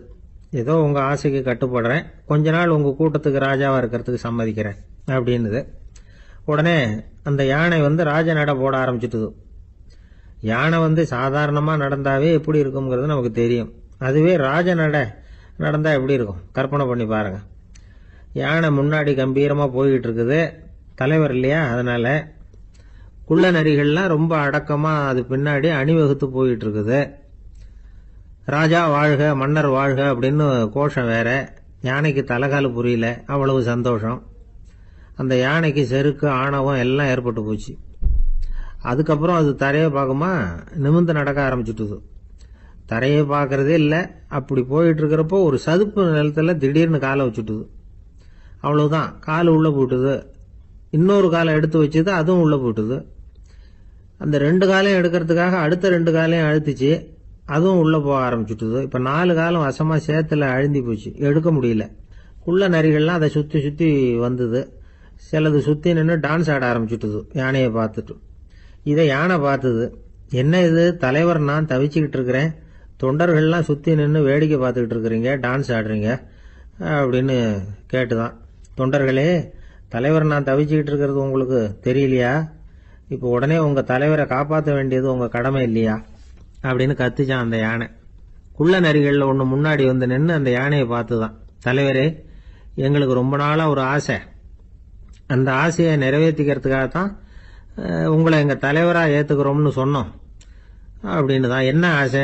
ஏதோ உங்கள் ஆசைக்கு கட்டுப்படுறேன், கொஞ்ச நாள் உங்கள் கூட்டத்துக்கு ராஜாவாக இருக்கிறதுக்கு சம்மதிக்கிறேன் அப்படின்னுது. உடனே அந்த யானை ராஜ நடை போட ஆரம்பிச்சுட்டுது. யானை சாதாரணமாக நடந்தாவே எப்படி இருக்குங்கிறது நமக்கு தெரியும். அதுவே ராஜ நடை நடந்தால் எப்படி இருக்கும் கற்பனை பண்ணி பாருங்க. யானை முன்னாடி கம்பீரமாக போய்கிட்டு இருக்குது, தலைவர் இல்லையா, அதனால குள்ள நரிகள்லாம் ரொம்ப அடக்கமாக அது பின்னாடி அணிவகுத்து போயிட்டு இருக்குது. ராஜா வாழ்க, மன்னர் வாழ்க அப்படின்னு கோஷம் வேற. யானைக்கு தலைகால புரியல, அவ்வளவு சந்தோஷம். அந்த யானைக்கு செருக்கு, ஆணவம் எல்லாம் ஏற்பட்டு போச்சு. அதுக்கப்புறம் அது தரையை பார்க்குமா, நிமிர்ந்து நடக்க ஆரம்பிச்சுட்டுது. தரையை பார்க்கறதே இல்லை. அப்படி போயிட்டு இருக்கிறப்போ ஒரு சதுப்பு நிலத்தில் திடீர்னு காலை வச்சுட்டுது. அவ்வளவுதான், கால் உள்ள போட்டுது. இன்னொரு காலை எடுத்து வச்சுது, அதுவும் உள்ள போட்டுது. அந்த 2 காலையும் எடுக்கிறதுக்காக அடுத்த 2 காலையும் அழுத்திச்சு, அதுவும் உள்ள போக ஆரம்பிச்சுட்டுது. இப்ப 4 காலம் வசமா சேத்துல அழுந்தி போச்சு, எடுக்க முடியல. குள்ள நரிகள்லாம் அதை சுத்தி சுத்தி வந்தது. சிலது சுத்தி நின்று டான்ஸ் ஆட ஆரம்பிச்சுட்டுது யானையை பார்த்துட்டு. இதை யானை பார்த்தது. என்ன இது தலைவர், நான் தவிச்சுக்கிட்டு இருக்கிறேன், தொண்டர்கள்லாம் சுத்தி நின்று வேடிக்கை பார்த்துக்கிட்டு இருக்கிறீங்க, டான்ஸ் ஆடுறீங்க அப்படின்னு கேட்டுதான். தொண்டர்களே, தலைவர் நான் தவிச்சுக்கிட்டு இருக்கிறது உங்களுக்கு தெரியலையா? இப்போ உடனே உங்க தலைவரை காப்பாற்ற வேண்டியது உங்க கடமை இல்லையா அப்படின்னு கத்துச்சான் அந்த யானை. குள்ள நரிகள்ல ஒன்று முன்னாடி நின்று அந்த யானையை பார்த்துதான், தலைவரே, எங்களுக்கு ரொம்ப நாளா ஒரு ஆசை, அந்த ஆசையை நிறைவேற்றிக்கிறதுக்காகத்தான் உங்களை எங்க தலைவரா ஏத்துக்கிறோம்னு சொன்னோம் அப்படின்னு தான். என்ன ஆசை?